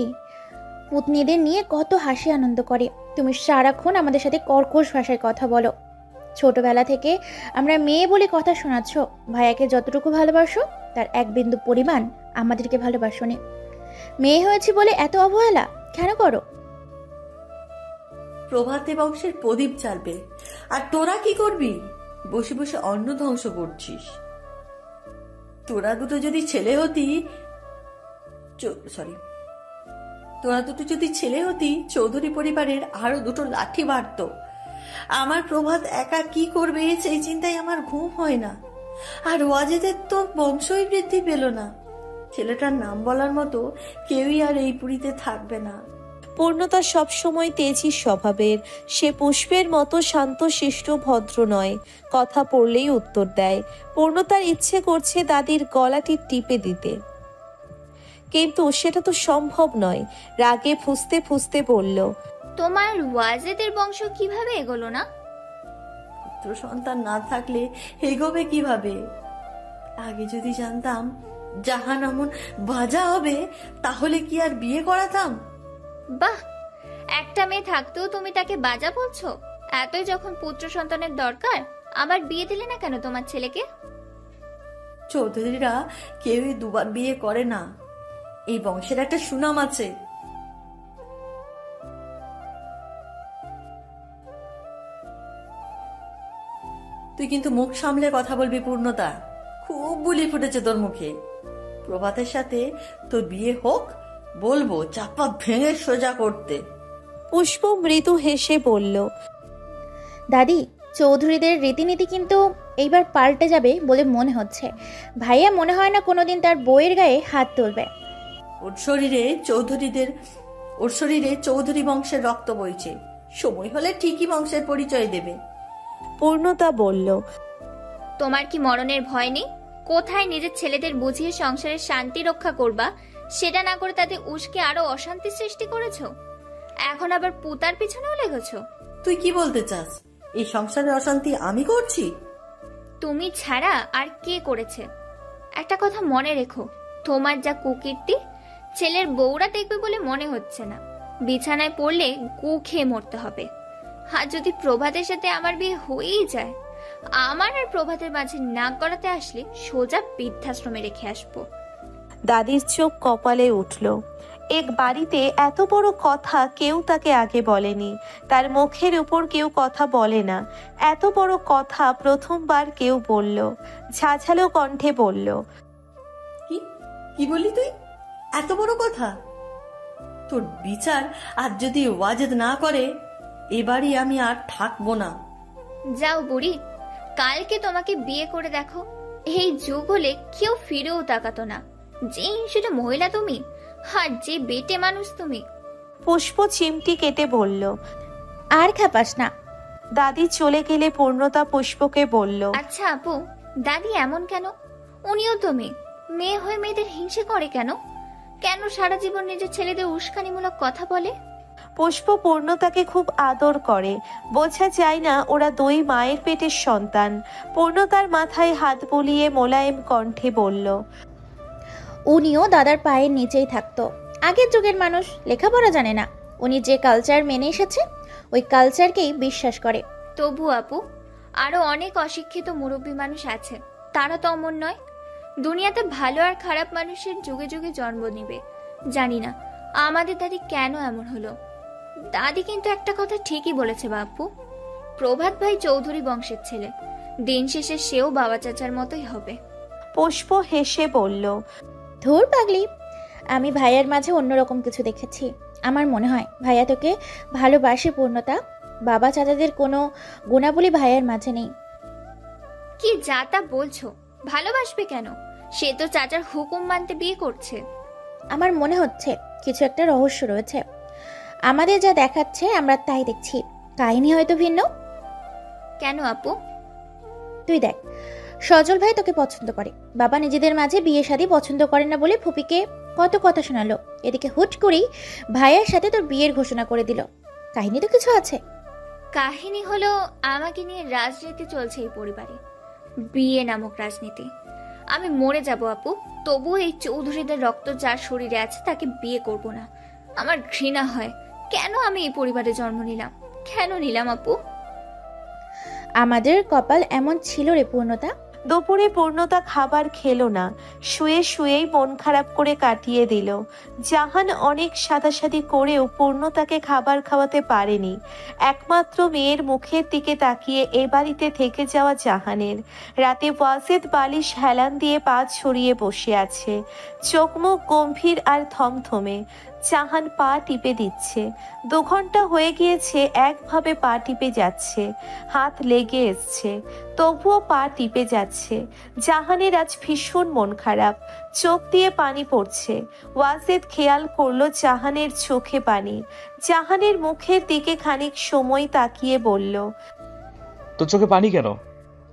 পুতনিদের নিয়ে কত হাসি আনন্দ করে, তুমি সারাক্ষণ আমাদের সাথে কর্কশ ভাষায় কথা বলো। ছোটবেলা থেকে আমরা মেয়ে বলে কথা শোনাচ্ছ, ভাইয়াকে যতটুকু ভালোবাসো তার 1 বিন্দু পরিমাণ আমাদেরকে ভালোবাসোনি। মেয়ে হয়েছি বলে এত অবহেলা কেন করো? প্রভাতে বংশের প্রদীপ জ্বালবে, আর তোরা কি করবি? বসে বসে অন্ন ধ্বংস করছিস। তোরা দুটো যদি ছেলে হতি, চৌধুরী পরিবারের আরো 2টো লাঠি বাড়ত। আমার প্রভাত একা কি করবে সেই চিন্তায় আমার ঘুম হয় না। আর ওয়াজেদের তো বংশই বৃদ্ধি পেল না। ছেলেটার নাম বলার মতো কেউই আর এই পুরীতে থাকবে না। পূর্ণতা সবসময় তেজি স্বভাবের, সে পুষ্পের মতো শান্ত শিষ্ট ভদ্র নয়, কথা পড়লেই উত্তর দেয়। পূর্ণতার ইচ্ছে করছে দাদির গলাটি টিপে দিতে, কিন্তু সেটা তো সম্ভব নয়। রাগে ফুঁসতে ফুঁসতে বলল, তোমার ওয়াজেদের বংশ কিভাবে এগোলো না? পুত্র সন্তান না থাকলে এগোবে কিভাবে? আগে যদি জানতাম জাহান এমন বাজা হবে, তাহলে কি আর বিয়ে করাতাম? বাহ, একটা মেয়ে থাকতেও তুমি তাকে বাজা বলছো? এতই যখন পুত্র সন্তানের দরকার, আবার বিয়ে দিলে না কেন তোমার ছেলেকে? চৌধুরীরা কেউই 2বার বিয়ে করে না, এই বংশের একটা সুনাম আছে। তুই কিন্তু মুখ সামলে কথা বলবি পূর্ণতা, খুব বুলি ফুটেছে তোর মুখে। প্রভাতের সাথে তোর বিয়ে হোক, বলবো চাপা ভেঙে সোজা করতে। পুষ্প মৃদু হেসে বলল, দাদি, চৌধুরীদের রীতিনীতি কিন্তু এইবার পাল্টে যাবে বলে মনে হচ্ছে। ভাইয়া মনে হয় না কোনোদিন তার বউয়ের গায়ে হাত তুলবে। ওর শরীরে চৌধুরী বংশের রক্ত বইছে, সময় হলে ঠিকই বংশের পরিচয় দেবে। পূর্ণতা বলল, তোমার কি মরণের ভয় নেই? কোথায় নিজের ছেলেদের বুঝিয়ে সংসারের শান্তি রক্ষা করবা, সেটা না করে তাদের উস্কে আরো অশান্তি সৃষ্টি করেছো। এখন আবার পুতার পিছনেও লেগেছো। তুই কি বলতে চাস? এই সংসারের অশান্তি আমি করছি? তুমি ছাড়া আর কে করেছে? একটা কথা মনে রেখো, তোমার যা কুকীর্তি ছেলের বউরা দেখবে বলে মনে হচ্ছে না। বিছানায় পড়লে গু খেয়ে মরতে হবে। আর যদি প্রভাতের সাথে আমার বিয়ে হয়েই যায়, আমার আর প্রভাতের মাঝে নাক গলাতে আসলে সোজা বৃদ্ধাশ্রমে রেখে আসবো। দাদির চোখ কপালে উঠল। এক বাড়িতে এত বড় কথা কেউ তাকে আগে বলেনি, তার মুখের উপর কেউ কথা বলে না। এত বড় কথা প্রথমবার কেউ বলল। ঝাঝালো কণ্ঠে বলল, কি বললি তুই? এত বড় কথা? তোর বিচার আর যদি ওয়াজেদ না করে, এবারই আমি আর থাকবো না। যাও বুড়ি, কালকে তোমাকে বিয়ে করে দেখো। এই যুগ হলে কেউ ফিরেও তাকাতো না। যে সেটা মহিলা তুমি, আর যে বেটে মানুষ তুমি। পুষ্প চিমটি কেটে বলল, আর খাপাস না। দাদি চলে গেলে পূর্ণতা পুষ্পকে বলল, আচ্ছা আপু, দাদি এমন কেন? উনিও তো মেয়ে হয়ে মেয়েদের হিংসে করে কেন? কেন সারা জীবন নিজের ছেলেদের উস্কানিমূলক কথা বলে? পুষ্প পূর্ণতাকে খুব আদর করে, বোঝা যায় না ওরা 2 মায়ের পেটের সন্তান। পূর্ণতার মাথায় হাত বুলিয়ে মোলায়েম কণ্ঠে বলল, উনিও দাদার পায়ের নিচেই থাকতো। আগের যুগের মানুষ লেখাপড়া জানে না, উনি যে কালচার মেনে এসেছে ওই কালচারকেই বিশ্বাস করে। তবু আপু, আরো অনেক অশিক্ষিত মুরব্বী মানুষ আছে, তারা তো অমন নয়। দুনিয়াতে ভালো আর খারাপ মানুষের যুগে যুগে জন্ম নিবে। জানি না আমাদের দাদি কেন এমন হলো। দাদি কিন্তু একটা কথা ঠিকই বলেছে বাপু, প্রভাত ভাই চৌধুরী বংশের ছেলে, দিন শেষে সেও বাবা চাচার মতোই হবে। পুষ্প হেসে বলল, ধুর পাগলি, আমি ভাইয়ার মাঝে অন্যরকম কিছু দেখেছি। আমার মনে হয় ভাইয়া তোকে ভালোবাসে পূর্ণতা। বাবা চাচাদের কোনো গুণাবলী ভাইয়ার মাঝে নেই। কি যা তা বলছো? ভালোবাসবে কেন? সে তো চাচার হুকুম মানতে বিয়ে করছে। আমার মনে হচ্ছে কিছু একটা রহস্য রয়েছে। আমাদের যা দেখাচ্ছে আমরা তাই দেখছি, কাহিনী হয়তো ভিন্ন। কেন আপু? তুই দেখ, সজল ভাই তোকে পছন্দ করে, বাবা নিজেদের মাঝে বিয়ে শাদী পছন্দ করে না বলে ফুপিকে কত কথা শোনালো। এদিকে হুট করেই ভাইয়ের সাথে তোর বিয়ের ঘোষণা করে দিল। কাহিনী তো কিছু আছে। কাহিনী হলো আমাকে নিয়ে রাজনীতি চলছে এই পরিবারে, বিয়ে নামক রাজনীতি। আমি মরে যাব আপু, তবুও এই চৌধুরীদের রক্ত যার শরীরে আছে তাকে বিয়ে করব না। আমার ঘৃণা হয়, কেন আমি এই পরিবারে জন্ম নিলাম? কেন নিলাম আপু? আমাদের কপাল এমন ছিল রে পূর্ণতা। দুপুরে পূর্ণতা খাবার খেলো না, শুয়ে শুয়েই মন খারাপ করে কাটিয়ে দিল। জাহান অনেক সাদাসাদি করেও পূর্ণতাকে খাবার খাওয়াতে পারেনি। একমাত্র মেয়ের মুখের দিকে তাকিয়ে এ বাড়িতে থেকে যাওয়া জাহানের। রাতে ওয়াজেদ বালিশ হেলান দিয়ে পা ছড়িয়ে বসে আছে, চোখ মুখ গম্ভীর আর থমথমে। জাহান পা টিপে দিচ্ছে। 2 ঘন্টা হয়ে গিয়েছে একভাবে পা টিপে যাচ্ছে, হাত লেগে এসছে, তবুও পা টিপে যাচ্ছে। জাহানের আজ ভীষণ মন খারাপ, চোখ দিয়ে পানি পড়ছে। ওয়াজেদ খেয়াল করলো জাহানের চোখে পানি। জাহানের মুখের দিকে খানিক সময় তাকিয়ে বলল, তোর চোখে পানি কেন?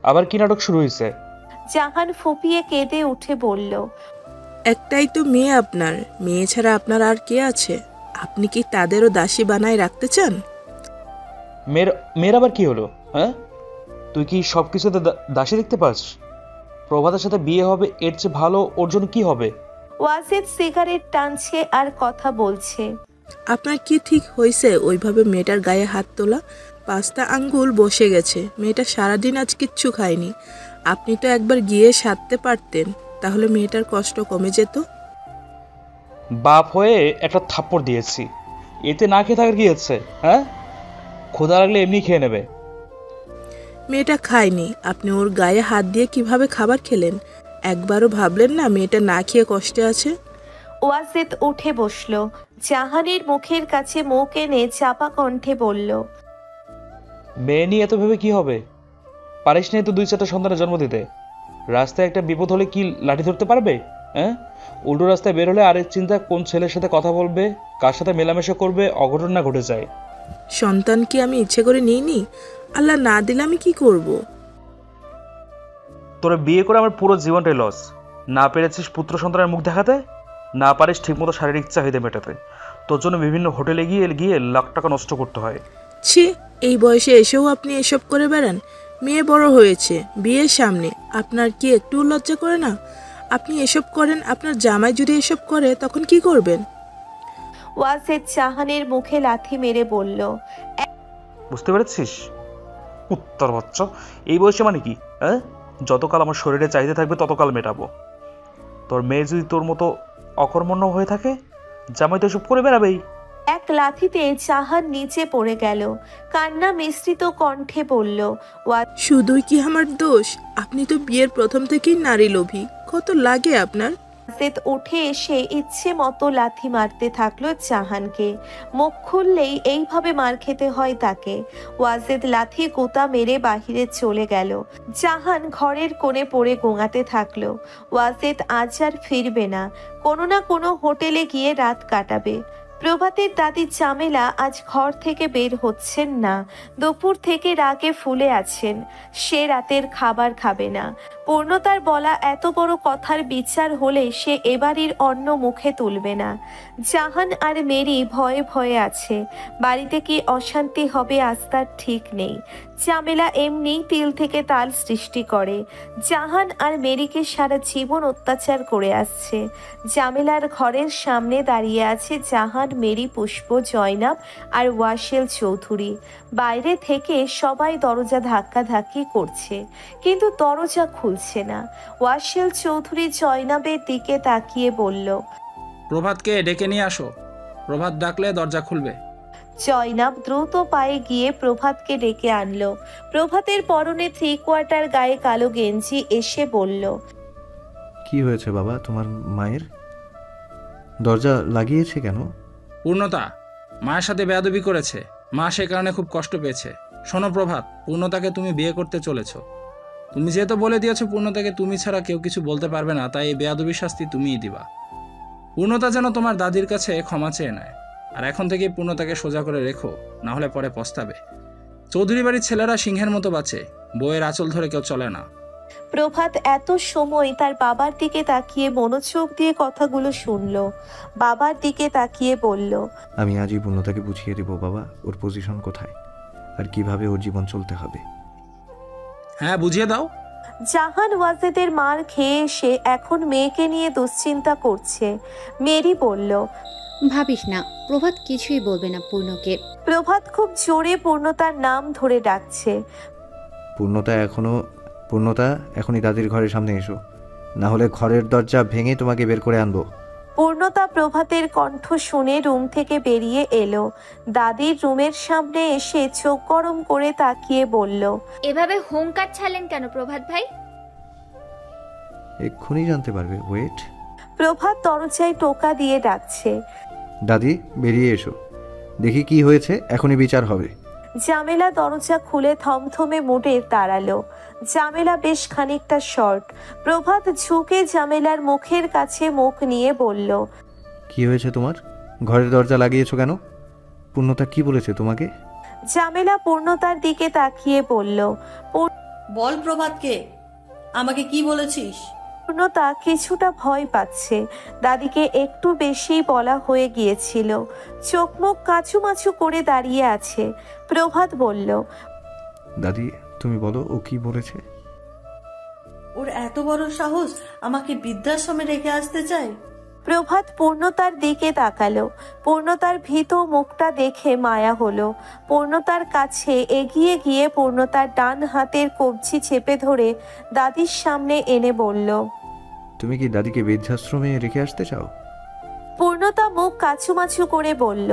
আবার কি নাটক শুরু হয়েছে? জাহান ফুপিয়ে কেঁদে উঠে বলল, একটাই তো মেয়ে আপনার, মেয়ে ছাড়া আপনার আর কে আছে? আপনি কি তাদেরও দাসী বানায় রাখতে চান? মেয়ের আবার কি হলো? হ্যাঁ, তুই কি সব কিছুতে দাসী দেখতে পাস? প্রভাতের সাথে বিয়ে হবে, এর চেয়ে ভালো ওর জন্য কি হবে? ওয়াজেদ সিগারেট টানছে আর কথা বলছে। আপনার কি ঠিক হয়েছে ওইভাবে মেয়েটার গায়ে হাত তোলা? 5টা আঙ্গুল বসে গেছে, মেয়েটা সারাদিন আজ কিচ্ছু খায়নি। আপনি তো একবার গিয়ে সারতে পারতেন, তাহলে মেয়েটার কষ্ট কমে যেত। বাপ হয়ে একটা থাপ্পড় দিয়েছি, এতে না খেয়ে থাকার কি হচ্ছে? হ্যাঁ, ক্ষুধা লাগলে এমনি খেয়ে নেবে। মেয়েটা খায়নি, আপনি ওর গায়ে হাত দিয়ে কিভাবে খাবার খেলেন? একবারও ভাবলেন না মেয়েটা না খেয়ে কষ্টে আছে? ওয়াজেদ উঠে বসলো। জাহানের মুখের কাছে মুখ এনে চাপা কণ্ঠে বলল, মেয়ে নিয়ে এত ভেবে কি হবে? পারিস না তো 2-4টা সন্তানের জন্ম দিতে? রাস্তায় একটা বিপদ হলে কি লাঠি ধরতে পারবে? হ্যাঁ, উল্টো রাস্তায় বের হলে আরেক চিন্তা কোন ছেলের সাথে কথা বলবে, কার সাথে মেলামেশা করবে, অঘটন না ঘটে যায়। সন্তান কি আমি ইচ্ছে করে নিইনি? আল্লাহ না দিলে আমি কি করব? তোরা বিয়ে করে আমার পুরো জীবনটাই লস। না পেরেছিস পুত্র সন্তানের মুখ দেখাতে, না পারিস ঠিকমতো শারীরিক চাহিদা মেটাতে। তোর জন্য বিভিন্ন হোটেলে গিয়ে লাখ টাকা নষ্ট করতে হয়। ছি, এই বয়সে এসেও আপনি এসব করে বেড়ান? মেয়ে বড় হয়েছে, বিয়ের সামনে, আপনার কি একটু লজ্জা করে না? আপনি এসব করেন, আপনার জামাই যদি এসব করে তখন কি করবেন? ওয়াজেদ জাহানের মুখে লাথি মেরে বলল, বুঝতে পেরেছিস? উত্তর বাচ্চা, এই বয়সে মানে কি? হ্যাঁ, যতকাল আমার শরীরে চাহিদা থাকবে ততকাল মেটাবো। তোর মেয়ে যদি তোর মতো অকর্মণ্য হয়ে থাকে, জামাই তো এসব করে বেড়াবেই। এক লাথিতে জাহান নিচে পড়ে গেল। কান্না মিশ্রিত কণ্ঠে বলল, শুধুই কি আমার দোষ? আপনি তো বিয়ের প্রথম থেকেই নারী লোভী। কত লাগে আপনার? ওয়াজেদ উঠে এসে ইচ্ছে মতো লাথি মারতে থাকলো জাহানকে। মুখ খুললেই এইভাবে মার খেতে হয় তাকে। ওয়াজেদ লাথি গোতা মেরে বাহিরে চলে গেল। জাহান ঘরের কোণে পড়ে গোঙাতে থাকলো। ওয়াজেদ আজ আর ফিরবে না, কোনো না কোনো হোটেলে গিয়ে রাত কাটাবে। প্রভাতের দাদি জামেলা আজ ঘর থেকে বের হচ্ছেন না। দুপুর থেকে রাগে ফুলে আছেন, সে রাতের খাবার খাবে না। পূর্ণতার বলা এত বড় কথার বিচার হলে সে এবাড়ির অন্ন মুখে তুলবে না। জাহান আর মেরি ভয়ে ভয়ে আছে। বাড়িতে কি অশান্তি হবে আজ তার ঠিক নেই। জামেলা এমনি তিল থেকে তাল সৃষ্টি করে। জাহান আর মেরিকে সারা জীবন অত্যাচার করে আসছে। জামেলার ঘরের সামনে দাঁড়িয়ে আছে জাহান, মেরি, পুষ্প, জয়নাব আর ওয়াসেল চৌধুরী। বাইরে থেকে সবাই দরজা ধাক্কাধাক্কি করছে, কিন্তু দরজা খুলছে না। ওয়াসেল চৌধুরী জয়নাবের দিকে তাকিয়ে বলল, প্রভাতকে ডেকে নিয়ে আসো, প্রভাত ডাকলে দরজা খুলবে। জয়নাব দ্রুত পায়ে গিয়ে প্রভাতকে ডেকে আনলো। প্রভাতের পরনে 3/4 গায়ে কালো গেঞ্জি এসে বলল, কি হয়েছে বাবা তোমার মায়ের? দরজা লাগিয়েছে কেন? পূর্ণতা মায়ের সাথে বেয়াদবি করেছে, মা সে কারণে খুব কষ্ট পেয়েছে। শোনো প্রভাত, পূর্ণতাকে তুমি বিয়ে করতে চলেছো। তুমি যেহেতু বলে দিয়েছো পূর্ণতাকে তুমি ছাড়া কেউ কিছু বলতে পারবে না, তাই এই বেয়াদবির শাস্তি তুমিই দিবা। পূর্ণতা যেন তোমার দাদির কাছে ক্ষমা চেয়ে নেয়, আর এখন থেকেই পূর্ণতাকে সোজা করে রেখো, না হলে পরে পস্তাবে। চৌধুরী বাড়ির ছেলেরা সিংহের মতো বাঁচে, বউয়ের আঁচল ধরে কেউ চলে না। প্রভাত এত সময় তার বাবার দিকে তাকিয়ে মনোযোগ দিয়ে কথাগুলো শুনলো। বাবার দিকে তাকিয়ে বলল, আমি আজই পূর্ণতাকে বুঝিয়ে দেব বাবা ওর পজিশন কোথায় আর কিভাবে ওর জীবন চলতে হবে। হ্যাঁ, বুঝিয়ে দাও। জাহান ওয়াজেদের মার খেয়ে এসে এখন মেয়েকে নিয়ে দুশ্চিন্তা করছে। মেরি বলল, ভাবিস না, প্রভাত কিছুই বলবে না পূর্ণকে। প্রভাত খুব জোরে পূর্ণতার নাম ধরে ডাকছে। পূর্ণতা এখনই দাদির ঘরের সামনে এসো, না হলে ঘরের দরজা ভেঙে তোমাকে বের করে আনবো। পূর্ণতা প্রভাতের কণ্ঠ শুনে রুম থেকে বেরিয়ে এলো। দাদির রুমের সামনে এসে চোখ গরম করে তাকিয়ে বলল, এভাবে হুঙ্কার ছাড়লেন কেন প্রভাত ভাই? এক্ষুনি জানতে পারবে, ওয়েট। প্রভাত দরজায় টোকা দিয়ে ডাকছে। দাদি বেরিয়ে এসো, দেখি কি হয়েছে, এখনই বিচার হবে। জামেলা দরজা খুলে থমথমে মুডে দাঁড়ালো। জামেলা বেশ খানিকটা শর্ট। প্রভাত ঝুঁকে জামেলার মুখের কাছে মুখ নিয়ে বলল, কি হয়েছে তোমার? ঘরের দরজা লাগিয়েছো কেন? পূর্ণতা কি বলেছে তোমাকে? জামেলা পূর্ণতার দিকে তাকিয়ে বলল, বল প্রভাতকে, আমাকে কি বলেছিস? পূর্ণতা কিছুটা ভয় পাচ্ছে। দাদিকে একটু বেশি বলা হয়ে গিয়েছিল। চোখ মুখ কাচুমাচু করে দাঁড়িয়ে আছে। প্রভাত বলল, দাদি তুমি বলো ও কি বলেছে? ওর এত বড় সাহস আমাকে বৃদ্ধাশ্রমে রেখে আসতে চায়। প্রভাত পূর্ণতার দিকে তাকালো। পূর্ণতার ভীত মুখটা দেখে মায়া হলো। পূর্ণতার কাছে এগিয়ে গিয়ে পূর্ণতার ডান হাতের কবজি চেপে ধরে দাদির সামনে এনে বলল, তুমি কি দাদিকে বৃদ্ধাশ্রমে রেখে আসতে চাও? পূর্ণতা মুখ কাচুমাচু করে বলল,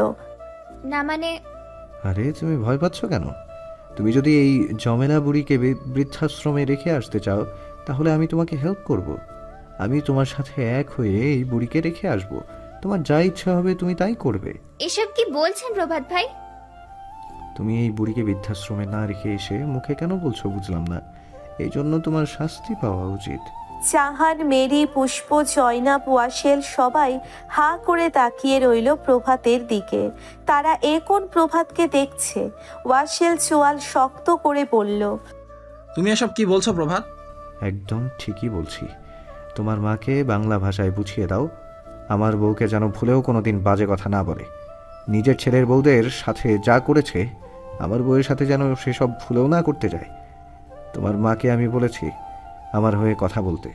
না মানে। আরে তুমি ভয় পাচ্ছ কেন? তুমি যদি এই জমেলা বুড়িকে বৃদ্ধাশ্রমে রেখে আসতে চাও তাহলে আমি তোমাকে হেল্প করব। আমি তোমার সাথে এক হয়ে এই বুড়িকে রেখে আসব। তোমার যা ইচ্ছা হবে তুমি তাই করবে। এসব কি বলছেন প্রভাত ভাই? তুমি এই বুড়িকে বৃদ্ধাশ্রমে না রেখে এসে মুখে কেন বলছো বুঝলাম না। এই জন্য তোমার শাস্তি পাওয়া উচিত। জাহান, মেরি, পুষ্প, জয়নাব, ওয়াসেল সবাই হা করে তাকিয়ে রইল প্রভাতের দিকে। তারা এ কোন প্রভাতকে দেখছে? ওয়াসেল চোয়াল শক্ত করে বলল, তুমি এসব কি বলছো প্রভাত? একদম ঠিকই বলছি। তোমার মাকে বাংলা ভাষায় বুঝিয়ে দাও, আমার বউকে যেন ভুলেও কোনোদিন বাজে কথা না বলে। নিজের ছেলের বউদের সাথে যা করেছে আমার বউয়ের সাথে যেন সেসব ভুলেও না করতে যায়। তোমার মাকে আমি বলেছি আমার হয়ে কথা বলতে।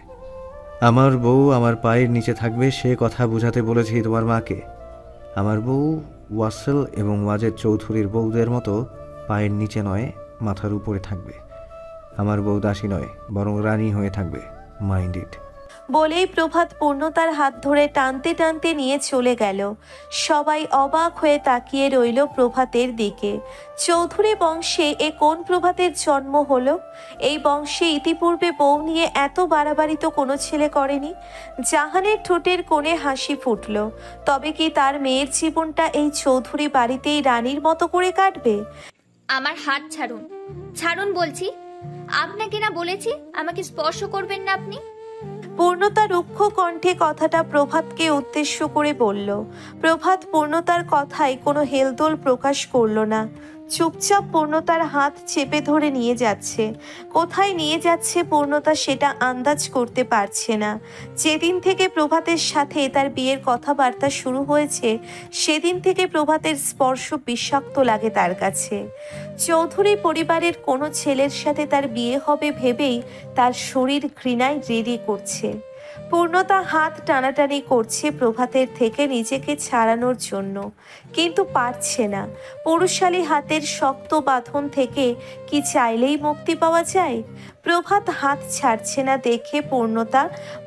আমার বউ আমার পায়ের নিচে থাকবে সে কথা বুঝাতে বলেছি তোমার মাকে। আমার বউ ওয়াসেল এবং ওয়াজেদ চৌধুরীর বউদের মতো পায়ের নিচে নয় মাথার উপরে থাকবে। আমার বউ দাসী নয় বরং রানী হয়ে থাকবে। Mind it. বলেই প্রভাত পূর্ণতার হাত ধরে টানতে টানতে নিয়ে চলে গেল। সবাই অবাক হয়ে তাকিয়ে রইল প্রভাতের দিকে। চৌধুরী বংশে এ কোন প্রভাতের জন্ম হলো? এই বংশে ইতিপূর্বে বউ নিয়ে এত বাড়াবাড়ি তো কোনো ছেলে করেনি। জাহানের ঠোঁটের কোণে হাসি ফুটল। তবে কি তার মেয়ের জীবনটা এই চৌধুরী বাড়িতেই রানীর মতো করে কাটবে? আমার হাত ছাড়ুন, ছাড়ুন বলছি। আপনাকে না বলেছি আমাকে স্পর্শ করবেন না আপনি। পূর্ণতা রুক্ষ কণ্ঠে কথাটা প্রভাতকে উদ্দেশ্য করে বলল। প্রভাত পূর্ণতার কথায় কোনো হেলদোল প্রকাশ করল না। চুপচাপ পূর্ণতার হাত চেপে ধরে নিয়ে যাচ্ছে। কোথায় নিয়ে যাচ্ছে পূর্ণতা সেটা আন্দাজ করতে পারছে না। যেদিন থেকে প্রভাতের সাথে তার বিয়ের কথাবার্তা শুরু হয়েছে সেদিন থেকে প্রভাতের স্পর্শ বিষাক্ত লাগে তার কাছে। চৌধুরী পরিবারের কোনো ছেলের সাথে তার বিয়ে হবে ভেবেই তার শরীর ঘৃণায় রেড়ে করছে। পূর্ণতা হাত টানাটানি করছে প্রভাতের থেকে নিজেকে ছাড়ানোর জন্য, কিন্তু পারছে না। পুরুষালী হাতের শক্ত বাঁধন থেকে কি চাইলেই মুক্তি পাওয়া যায়? প্রভাত হাত ছাড়ছে না দেখে পূর্ণতা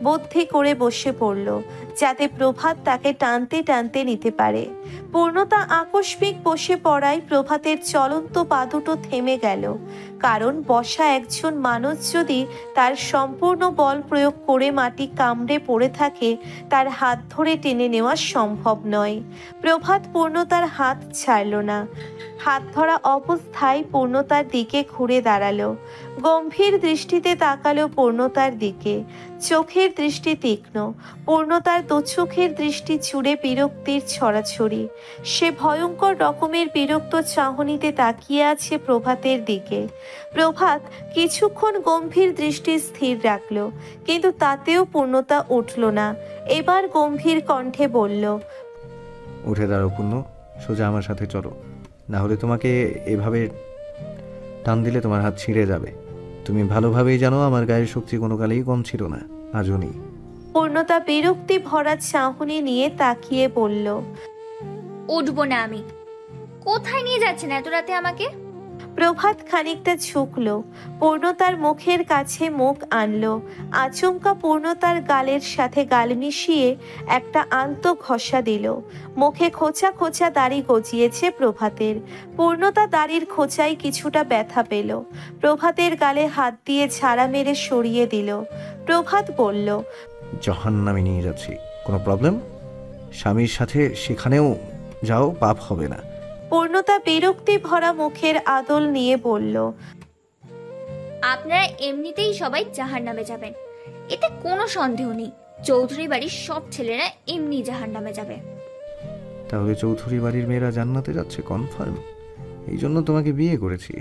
বুদ্ধি করে বসে পড়ল। যাতে প্রভাত তাকে টানতে টানতে নিতে পারে। পূর্ণতা আকস্মিক বসে পড়ায় প্রভাতের চলন্ত পা দুটো থেমে গেল, কারণ বসা একজন মানুষ যদি তার সম্পূর্ণ বল প্রয়োগ করে মাটি কামড়ে পড়ে থাকে, তার হাত ধরে টেনে নেওয়া সম্ভব নয়। প্রভাত পূর্ণতার হাত ছাড়ল না। হাত ধরা অবস্থায় পূর্ণতার দিকে ঘুরে দাঁড়ালো, গম্ভীর দৃষ্টিতে তাকালো পূর্ণতার দিকে। চোখের দৃষ্টি তীক্ষ্ণ, পূর্ণতার দু চোখের দৃষ্টি জুড়ে বিরক্তির ছড়াছড়ি। সে ভয়ঙ্কর রকমের বিরক্ত চাহনিতে তাকিয়ে আছে প্রভাতের দিকে। প্রভাত কিছুক্ষণ গম্ভীর দৃষ্টি স্থির রাখলো, কিন্তু তাতেও পূর্ণতা উঠল না। এবার গম্ভীর কণ্ঠে বলল, উঠে দাঁড়াও পূর্ণ, সোজা আমার সাথে চলো, না হলে তোমাকে এভাবে টান দিলে তোমার হাত ছিঁড়ে যাবে। তুমি ভালোভাবেই জানো আমার গায়ের শক্তি কোনো কালেই কম ছিল না, আজও নেই। পূর্ণতা বিরক্তি ভরা চাহনি নিয়ে তাকিয়ে বলল, উঠবো না আমি। কোথায় নিয়ে যাচ্ছেন এত রাতে আমাকে? প্রভাত খানিকটা ঝুঁকলো, পূর্ণতার মুখের কাছে মুখ আনলো। আচমকা পূর্ণতার গালের সাথে গাল মিশিয়ে একটা আলতো ঘষা দিল। মুখে খোঁচা খোঁচা দাড়ি গজিয়েছে প্রভাতের। পূর্ণতা দাড়ির খোঁচায় কিছুটা ব্যথা পেল। প্রভাতের গালে হাত দিয়ে ঝাড়া মেরে সরিয়ে দিল। প্রভাত বলল, জাহান্নামে নিয়ে যাচ্ছি, কোনো প্রবলেম? স্বামীর সাথে সেখানেও যাও, পাপ হবে না। পূর্ণতা বিরক্তি ভরা মুখের আদল নিয়ে বলল, আপনারা এমনিতেই সবাই জাহান্নামে যাবেন, এতে কোনো সন্দেহ নেই। চৌধুরী বাড়ির সব ছেলেরা এমনি জাহান্নামে যাবে। তাহলে চৌধুরী বাড়ির মেয়েরা জান্নাতে যাচ্ছে কনফার্ম? এই জন্য তোমাকে বিয়ে করেছি,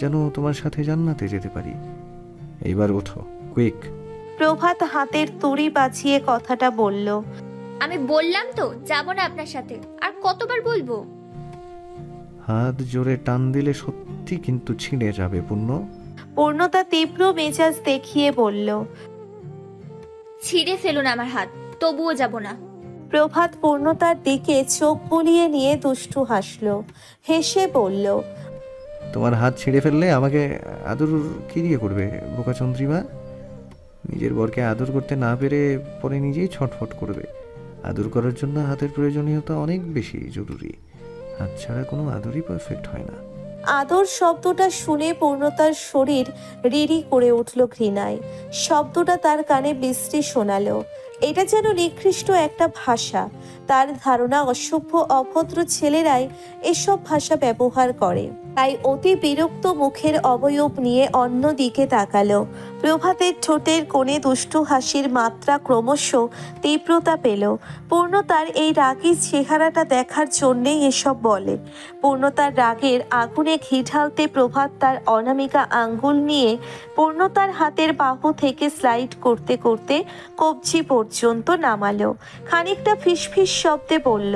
যেন তোমার সাথে জান্নাতে যেতে পারি। এইবার ওঠো, কুইক। প্রভাত হাতের তুড়ি বাঁচিয়ে কথাটা বলল, আমি বললাম তো যাব না আপনার সাথে, আর কতবার বলবো? হাত জোরে টান দিলে সত্যি কিন্তু ছিঁড়ে যাবে পূর্ণ। পূর্ণতা তীব্র মেজাজ দেখিয়ে বলল, ছিঁড়ে ফেলুন আমার হাত, তবুও যাব না। প্রভাত পূর্ণতার দিকে চোখ বুলিয়ে নিয়ে দুষ্টু হাসল, হেসে বলল, তোমার হাত ছিঁড়ে ফেললে আমাকে আদর কি দিয়ে করবে বোকা চন্দ্রিমা? নিজের বরকে আদর করতে না পেরে পরে নিজেই ছটফট করবে। আদর করার জন্য হাতের প্রয়োজনীয়তা অনেক বেশি জরুরি। হাত ছাড়া কোনো আদরই পারফেক্ট হয় না। আদর শব্দটা শুনে পূর্ণতার শরীর রিরি করে উঠল ঘৃণায়। শব্দটা তার কানে বিশ্রী শোনালো। এটা যেন নিকৃষ্ট একটা ভাষা। তার ধারণা অসভ্য অভদ্র ছেলেরাই এসব ভাষা ব্যবহার করে। তাই অতি বিরক্ত মুখের অবয়ব নিয়ে অন্য দিকে তাকালো। প্রভাতের ঠোঁটের কোণে দুষ্টু হাসির মাত্রা ক্রমশ তীব্রতা পেল। পূর্ণতার এই রাগী চেহারাটা দেখার জন্যেই এসব বলে। পূর্ণতার রাগের আগুনে ঘি ঢালতে প্রভাত তার অনামিকা আঙ্গুল নিয়ে পূর্ণতার হাতের বাহু থেকে স্লাইড করতে করতে কবজি পর্যন্ত নামালো। খানিকটা ফিসফিস শব্দে বলল,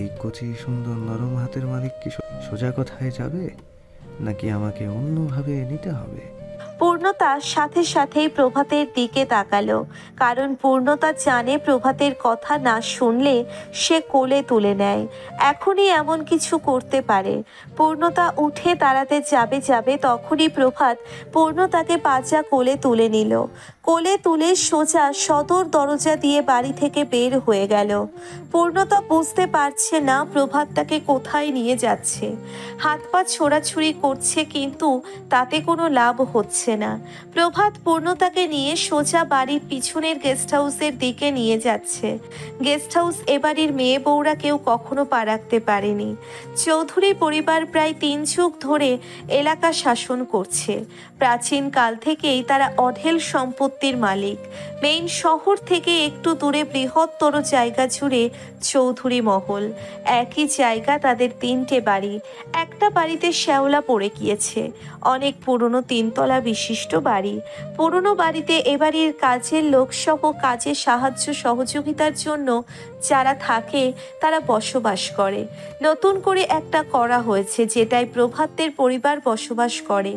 এই কচি সুন্দর নরম হাতের মালিক কি সোজা কথায় যাবে, নাকি আমাকে অন্যভাবে নিতে হবে? পূর্ণতা সাথে সাথেই প্রভাতের দিকে তাকালো, কারণ পূর্ণতা জানে প্রভাতের কথা না শুনলে সে কোলে তুলে নেয়। এখনই এমন কিছু করতে পারে। পূর্ণতা উঠে দাঁড়াতে যাবে তখনই প্রভাত পূর্ণতাকে পাজা কোলে তুলে নিল। কোলে তুলে সোজা সদর দরজা দিয়ে বাড়ি থেকে বের হয়ে গেল। পূর্ণতা বুঝতে পারছে না প্রভাত তাকে কোথায় নিয়ে যাচ্ছে। হাত পা ছোড়াছুড়ি করছে, কিন্তু তাতে কোনো লাভ হচ্ছে না। প্রভাত পূর্ণতাকে নিয়ে সোজা বাড়ির পিছনের গেস্ট হাউসের দিকে নিয়ে যাচ্ছে। গেস্ট হাউস এ বাড়ির মেয়ে বউরা কেউ কখনো পা রাখতে পারেনি। চৌধুরী পরিবার প্রায় 3 যুগ ধরে এলাকা শাসন করছে। প্রাচীন কাল থেকেই তারা অঢেল সম্পত্তির মালিক। মেইন শহর থেকে একটু দূরে বৃহত্তর জায়গা জুড়ে চৌধুরী মহল। একই জায়গা তাদের 3টে বাড়ি। একটা বাড়িতে শ্যাওলা পড়ে গিয়েছে, অনেক পুরনো 3 তলা বিশিষ্ট বাড়ি। পুরনো বাড়িতে এ বাড়ির কাজের লোকসহ কাজে সাহায্য সহযোগিতার জন্য যারা থাকে তারা বসবাস করে। নতুন করে একটা করা হয়েছে, যেটাই প্রভাতের পরিবার বসবাস করে।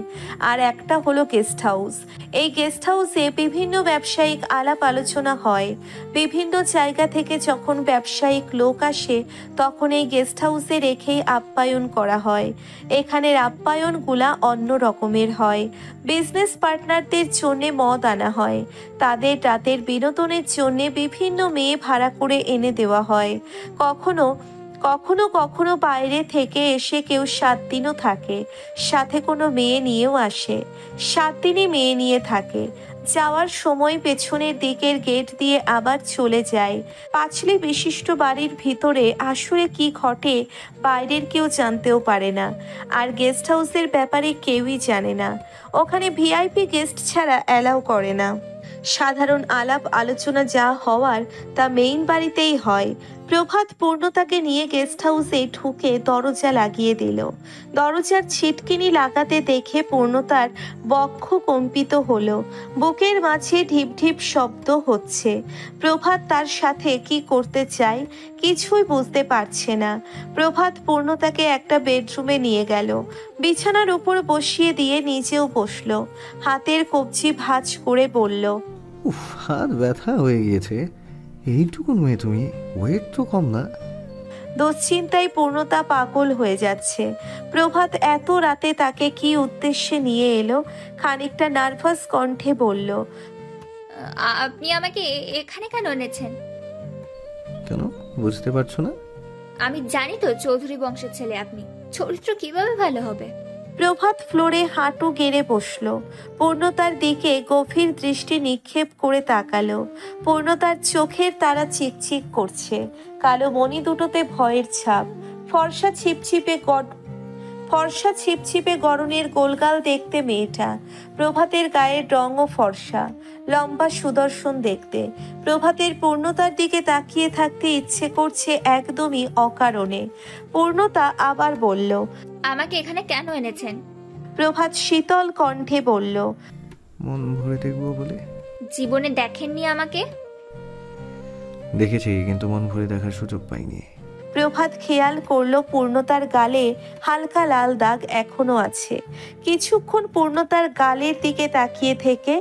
আর একটা হলো গেস্ট হাউস। এই গেস্ট হাউসে বিভিন্ন ব্যবসায়িক আলাপ আলোচনা হয়। বিভিন্ন জায়গা থেকে যখন ব্যবসায়িক লোক আসে তখন এই গেস্ট হাউসে রেখেই আপ্যায়ন করা হয়। এখানের আপ্যায়নগুলা অন্য রকমের হয়। বিজনেস বিজনেস পার্টনারদের জন্য মদ আনা হয়। তাদের রাতের বিনোদনের জন্য বিভিন্ন মেয়ে ভাড়া করে এনে দেওয়া হয়। কখনো কখনো কখনো বাইরে থেকে এসে কেউ 7 দিনও থাকে, সাথে কোনো মেয়ে নিয়েও আসে। 7 দিনই মেয়ে নিয়ে থাকে, যাওয়ার সময় পেছনের দিকের গেট দিয়ে আবার চলে যায়। পাঁচিলে বিশিষ্ট বাড়ির ভিতরে আসলে কি ঘটে বাইরের কেউ জানতেও পারে না, আর গেস্ট হাউসের ব্যাপারে কেউই জানে না। ওখানে ভিআইপি গেস্ট ছাড়া অ্যালাউ করে না। সাধারণ আলাপ আলোচনা যা হওয়ার তা মেইন বাড়িতেই হয়। প্রভাত পূর্ণতাকে নিয়ে গেস্ট হাউসে ঢুকে দরজা লাগিয়ে দিল। দরজার ছিটকিনি লাগাতে দেখে পূর্ণতার বক্ষ কম্পিত হলো, বুকের মাঝে ঢিপ ঢিপ শব্দ হচ্ছে। প্রভাত তার সাথে কি করতে চায় কিছুই বুঝতে পারছে না। প্রভাত পূর্ণতাকে একটা বেডরুমে নিয়ে গেল, বিছানার উপর বসিয়ে দিয়ে নিজেও বসলো, হাতের কবজি ভাঁজ করে বলল, উফ, হাত ব্যথা হয়ে গিয়েছে। এইটুকুন মেয়ে তুমি, ওয়েট তো কম না। দুশ্চিন্তায় পূর্ণতা পাগল হয়ে যাচ্ছে। প্রভাত এত রাতে তাকে কি উদ্দেশ্যে নিয়ে এলো? খানিকটা নার্ভাস কণ্ঠে বলল, আপনি আমাকে এখানে কেন এনেছেন? কেন বুঝতে পারছো না? আমি জানি তো চৌধুরী বংশের ছেলে আপনি, চরিত্র কিভাবে ভালো হবে? প্রভাত ফ্লোরে হাঁটু গেড়ে বসলো, পূর্ণতার দিকে গভীর দৃষ্টি নিক্ষেপ করে তাকালো। পূর্ণতার চোখের তারা চিকচিক করছে, কালো মণি দুটোতে ভয়ের ছাপ। ফর্সা ছিপছিপে গড়নের গোলগাল দেখতে মেয়েটা। প্রভাতের গায়ের রঙও ফর্সা, লম্বা সুদর্শন দেখতে। প্রভাতের পূর্ণতার দিকে তাকিয়ে থাকতে ইচ্ছে করছে একদমই অকারণে। পূর্ণতা আবার বলল, আমাকে এখানে কেন এনেছেন? প্রভাত শীতল কণ্ঠে বলল, মন ভরে দেখবো বলে। জীবনে দেখেননি আমাকে? দেখেছি, কিন্তু মন ভরে দেখার সুযোগ পাইনি। প্রভাত খেয়াল করলো পূর্ণতার গালে হালকা লাল দাগ এখনো আছে। কিছুক্ষণ পূর্ণতার গালের দিকে তাকিয়ে থেকে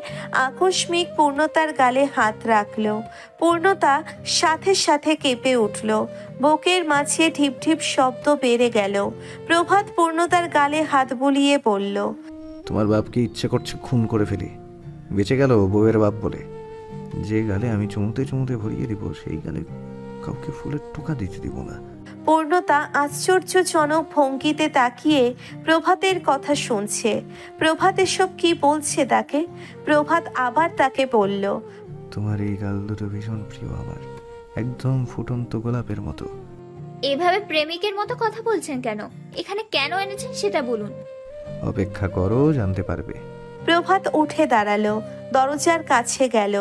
আকস্মিক পূর্ণতার গালে হাত রাখলো। পূর্ণতা সাথে সাথে কেঁপে উঠল, বুকের মাঝে ঢিপ ঢিপ শব্দ বেড়ে গেল। প্রভাত পূর্ণতার গালে হাত বুলিয়ে বলল, তোমার বাপকে ইচ্ছে করছে খুন করে ফেলি, বেঁচে গেল বউয়ের বাপ বলে। যে গালে আমি চুমুতে চুমুতে ভরিয়ে দিব, সেই গালে কাউকে ফুলের টোকা দিতে দিব না। পূর্ণতা আশ্চর্যজনক ভঙ্গিতে তাকিয়ে প্রভাতের কথা শুনছে। প্রভাত এসব কি বলছে তাকে? প্রভাত আবার তাকে বলল, তোমার এই গাল দুটো ভীষণ প্রিয় আমার, একদম ফুটন্ত গোলাপের মতো। এভাবে প্রেমিকের মতো কথা বলছেন কেন? এখানে কেন এনেছেন সেটা বলুন। অপেক্ষা করো, জানতে পারবে। প্রভাত উঠে দাঁড়ালো, দরজার কাছে গেল,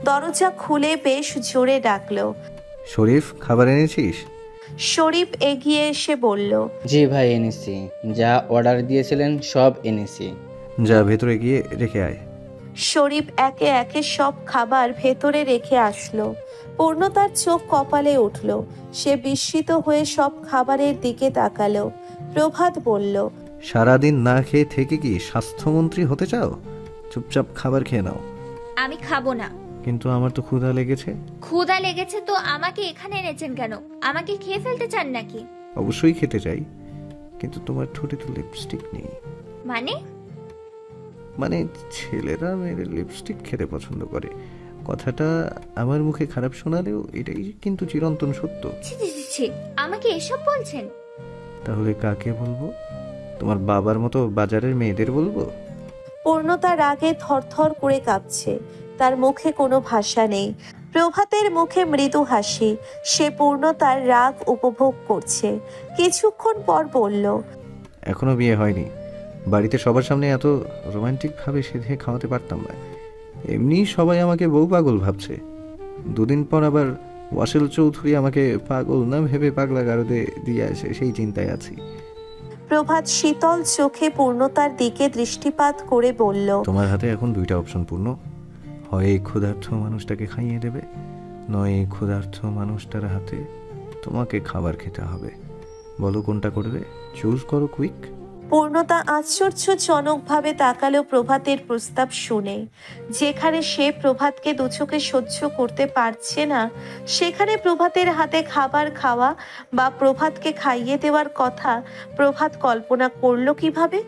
দরজা খুলে বেশ জোরে ডাকলো, শরীফ, খাবার এনেছিস? শরীফ এগিয়ে এসে বলল, জি ভাই এনেছি, যা অর্ডার দিয়েছিলেন সব এনেছি। যা ভেতরে গিয়ে রেখে আয়। শরীফ একে একে সব খাবার ভেতরে রেখে আসলো। পূর্ণতার চোখ কপালে উঠল, সে বিস্মিত হয়ে সব খাবারের দিকে তাকালো। প্রভাত বলল, সারাদিন না খেয়ে থেকে কি স্বাস্থ্যমন্ত্রী হতে চাও? চুপচাপ খাবার খেয়ে নাও। আমি খাবো না। কিন্তু আমার তো ক্ষুধা লেগেছে। ক্ষুধা লেগেছে তো আমাকে এখানে এনেছেন কেন? আমাকে খেয়ে ফেলতে চান নাকি? অবশ্যই খেতে চাই, কিন্তু তোমার ঠোঁটে তো লিপস্টিক নেই। মানে ছেলেরা মেয়েদের লিপস্টিক খেতে পছন্দ করে, কথাটা আমার মুখে খারাপ শোনালেও এটাই কিন্তু চিরন্তন সত্য। আমাকে এসব বলছেন? তাহলে কাকে বলবো? তোমার বাবার মতো বাজারের মেয়েদের বলবো? পূর্ণতা রাগে থরথর করে কাঁপছে, তার মুখে কোনো ভাষা নেই। প্রভাতের মুখে মৃদু হাসি, সে পূর্ণতার রাগ উপভোগ করছে। কিছুক্ষণ পর বলল, এখনো বিয়ে হয়নি, বাড়িতে সবার সামনে এত রোমান্টিক ভাবে সেধে খাওয়াতে পারতাম না। এমনি সবাই আমাকে বউ পাগল ভাবছে, দুদিন পর আবার ওয়াসেল চৌধুরী আমাকে পাগল না ভেবে পাগলা গারদে দিয়ে আসে, সেই চিন্তায় আছি। প্রভাত শীতল চোখে পূর্ণতার দিকে দৃষ্টিপাত করে বলল, তোমার হাতে এখন দুইটা অপশন পূর্ণ, হয় এই ক্ষুধার্থ মানুষটাকে খাইয়ে দেবে, নয় এই ক্ষুধার্থ মানুষটার হাতে তোমাকে খাবার খেতে হবে। বলো কোনটা করবে? চুজ করো কুইক। পূর্ণতা আশ্চর্যজনকভাবে তাকালো প্রভাতের প্রস্তাব শুনে। যেখানে সে প্রভাতকে দুচোখে সহ্য করতে পারছে না, সেখানে প্রভাতের হাতে খাবার খাওয়া বা প্রভাতকে খাইয়ে দেওয়ার কথা প্রভাত কল্পনা করলো কিভাবে?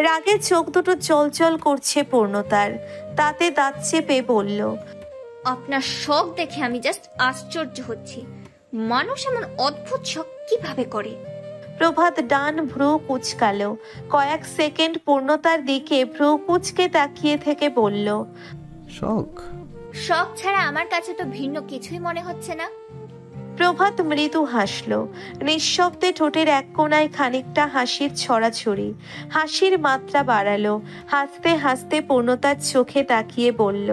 রাগে চোখ দুটো জলজল করছে পূর্ণতার। তাতে দাঁত চেপে বলল, আপনার শখ দেখে আমি জাস্ট আশ্চর্য হচ্ছি। মানুষ এমন অদ্ভুত শখ কিভাবে করে? প্রভাত ডান ভ্রু কুচকালো। কয়েক সেকেন্ড পূর্ণতার দিকে ভ্রু কুচকে তাকিয়ে থেকে বলল, শখ? শখ ছাড়া আমার কাছে তো ভিন্ন কিছুই মনে হচ্ছে না। প্রভাত মৃদু হাসল। নিঃশব্দে ঠোঁটের এক কোণায় খানিকটা হাসির ছড়াছড়ি। হাসির মাত্রা বাড়ালো। হাসতে হাসতে পূর্ণতার চোখে তাকিয়ে বলল,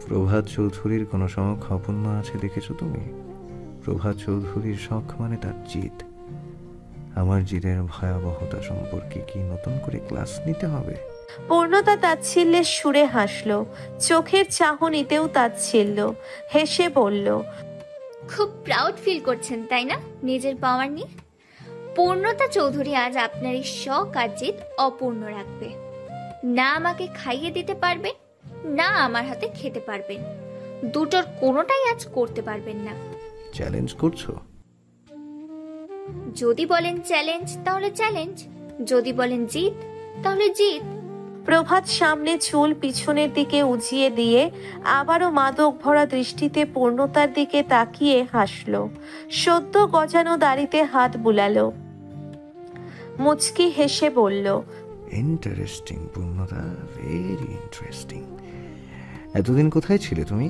প্রভাত চৌধুরীর কোনো শখ অপূর্ণ আছে দেখেছো তুমি? প্রভাত চৌধুরীর শখ মানে তার জিদ। আমার জিদের ভয়াবহতা সম্পর্কে কি নতুন করে ক্লাস নিতে হবে? পূর্ণতা তাচ্ছিল্যের সুরে হাসল। চোখের চাহনিতেও তাচ্ছিল্য। হেসে বলল, খুব প্রাউড ফিল করছেন তাই না নিজের পাওয়ার নিয়ে? পূর্ণতা চৌধুরী আজ আপনার এই শখ আর জিদ অপূর্ণ রাখবে। না আমাকে খাইয়ে দিতে পারবেন, না আমার হাতে খেতে পারবেন। দুটোর কোনোটাই আজ করতে পারবেন না। চ্যালেঞ্জ করছো? যদি বলেন চ্যালেঞ্জ তাহলে চ্যালেঞ্জ, যদি বলেন জিত তাহলে জিত। প্রভাত সামনে চুল পিছনের দিকে উঁচিয়ে দিয়ে আবারও মাদক ভরা দৃষ্টিতে পূর্ণতার দিকে তাকিয়ে হাসল। সদ্য গজানো দাড়িতে হাত বুলালো। মুচকি হেসে বলল, ইন্টারেস্টিং পূর্ণতা, ভেরি ইন্টারেস্টিং। এতদিন কোথায় ছিলে তুমি?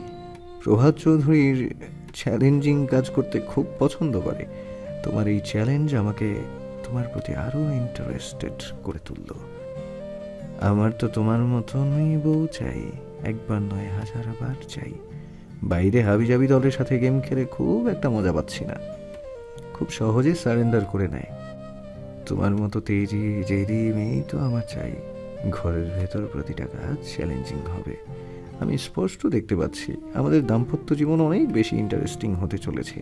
প্রভাত চৌধুরীর চ্যালেঞ্জিং কাজ করতে খুব পছন্দ করে। তোমার এই চ্যালেঞ্জ আমাকে তোমার প্রতি আরো ইন্টারেস্টেড করে তুলল। আমার তো তোমার মতনই বউ চাই, একবার নয় হাজারবার চাই। বাইরে হাবিজাবি দলের সাথে গেম খেলে খুব একটা মজা পাচ্ছি না। খুব সহজে সারেন্ডার করে নেয়। তোমার মতো তেজি জেদি মেয়েই তো আমার চাই। ঘরের ভেতর প্রতিটা কাজ চ্যালেঞ্জিং হবে। আমি স্পষ্ট দেখতে পাচ্ছি আমাদের দাম্পত্য জীবন অনেক বেশি ইন্টারেস্টিং হতে চলেছে।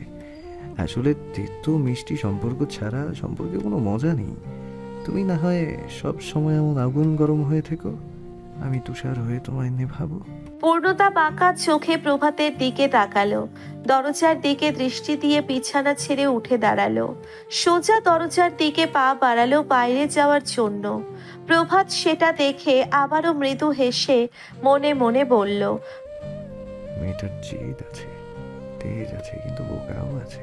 আসলে তেতো মিষ্টি সম্পর্ক ছাড়া সম্পর্কে কোনো মজা নেই। তুমি না হয় সব সময় এমন আগুন গরম হয়ে থেকো, আমি তুষার হয়ে তোমায় নেভাবো। পূর্ণতা বাঁকা চোখে প্রভাতের দিকে তাকালো। দরজার দিকে দৃষ্টি দিয়ে বিছানা ছেড়ে উঠে দাঁড়ালো। সোজা দরজার দিকে পা বাড়ালো বাইরে যাওয়ার জন্য। প্রভাত সেটা দেখে আবারও মৃদু হেসে মনে মনে বলল, মেয়েটার জেদ আছে, তেজ আছে, কিন্তু বোকাও আছে।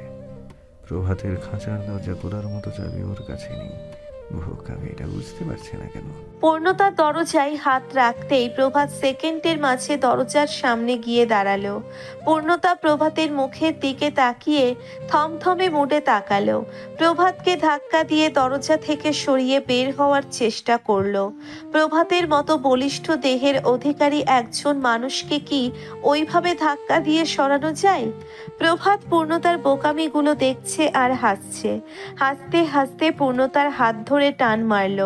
প্রভাতের খাঁচার দরজা খোলার মতো চাবি ওর কাছে নেই। বোকা মেয়েটা বুঝতে পারছে না কেন? পূর্ণতা দরজায় হাত রাখতেই প্রভাত সেকেন্ডের মাঝে দরজার সামনে গিয়ে দাঁড়ালো। পূর্ণতা প্রভাতের মুখের দিকে তাকিয়ে থমথমে মুডে তাকালো। প্রভাতকে ধাক্কা দিয়ে দরজা থেকে সরিয়ে বের হওয়ার চেষ্টা করলো। প্রভাতের মতো বলিষ্ঠ দেহের অধিকারী একজন মানুষকে কি ওইভাবে ধাক্কা দিয়ে সরানো যায়? প্রভাত পূর্ণতার বোকামিগুলো দেখছে আর হাসছে। হাসতে হাসতে পূর্ণতার হাত ধরে টান মারল।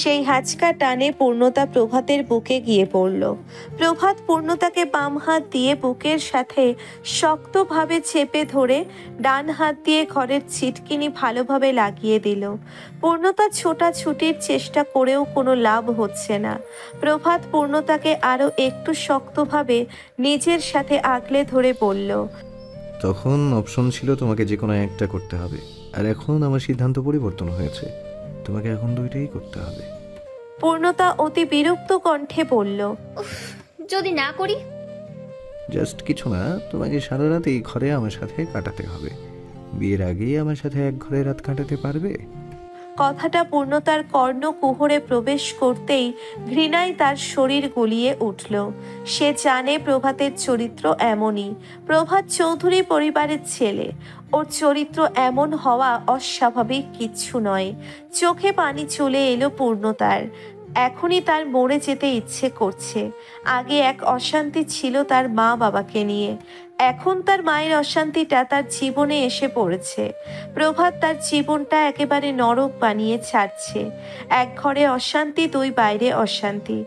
সেই হাঁচকা টানে পূর্ণতা প্রভাতের বুকে গিয়ে পড়ল। প্রভাত পূর্ণতাকে বাম হাত দিয়ে বুকের সাথে শক্তভাবে চেপে ধরে ডান হাত দিয়ে ঘরের ছিটকিনি ভালোভাবে লাগিয়ে দিল। পূর্ণতা ছোটাছুটির চেষ্টা করেও কোনো লাভ হচ্ছে না। প্রভাত পূর্ণতাকে আরো একটু শক্তভাবে নিজের সাথে আগলে ধরে বলল, তখন অপশন ছিল তোমাকে যে কোনো একটা করতে হবে, আর এখন আমার সিদ্ধান্ত পরিবর্তন হয়েছে। তোমাকে এখন দুইটাই করতে হবে। পূর্ণতা অতি বিরক্ত কণ্ঠে বলল, যদি না করি? জাস্ট কিছু না, তোমাকে সারা রাত এই ঘরে আমার সাথে কাটাতে হবে। বিয়ের আগেই আমার সাথে এক ঘরে রাত কাটাতে পারবে? কথাটা পূর্ণতার কর্ণকুহরে প্রবেশ করতেই ঘৃণায় তার শরীর গুলিয়ে উঠল। সে জানে প্রভাতের চরিত্র এমনই। প্রভাত চৌধুরী পরিবারের ছেলে। ওর চরিত্র এমন হওয়া অস্বাভাবিক কিচ্ছু নয়। চোখে পানি চলে এলো পূর্ণতার। এখনই তার মরে যেতে ইচ্ছে করছে। আগে এক অশান্তি ছিল তার মা বাবাকে নিয়ে, এখন তার মায়ের অশান্তিটা তার জীবনে এসে পড়েছে। প্রভাত তার জীবনটা একেবারে নরক বানিয়ে ছাড়ছে। এক ঘরে অশান্তি, দুই বাইরে অশান্তি,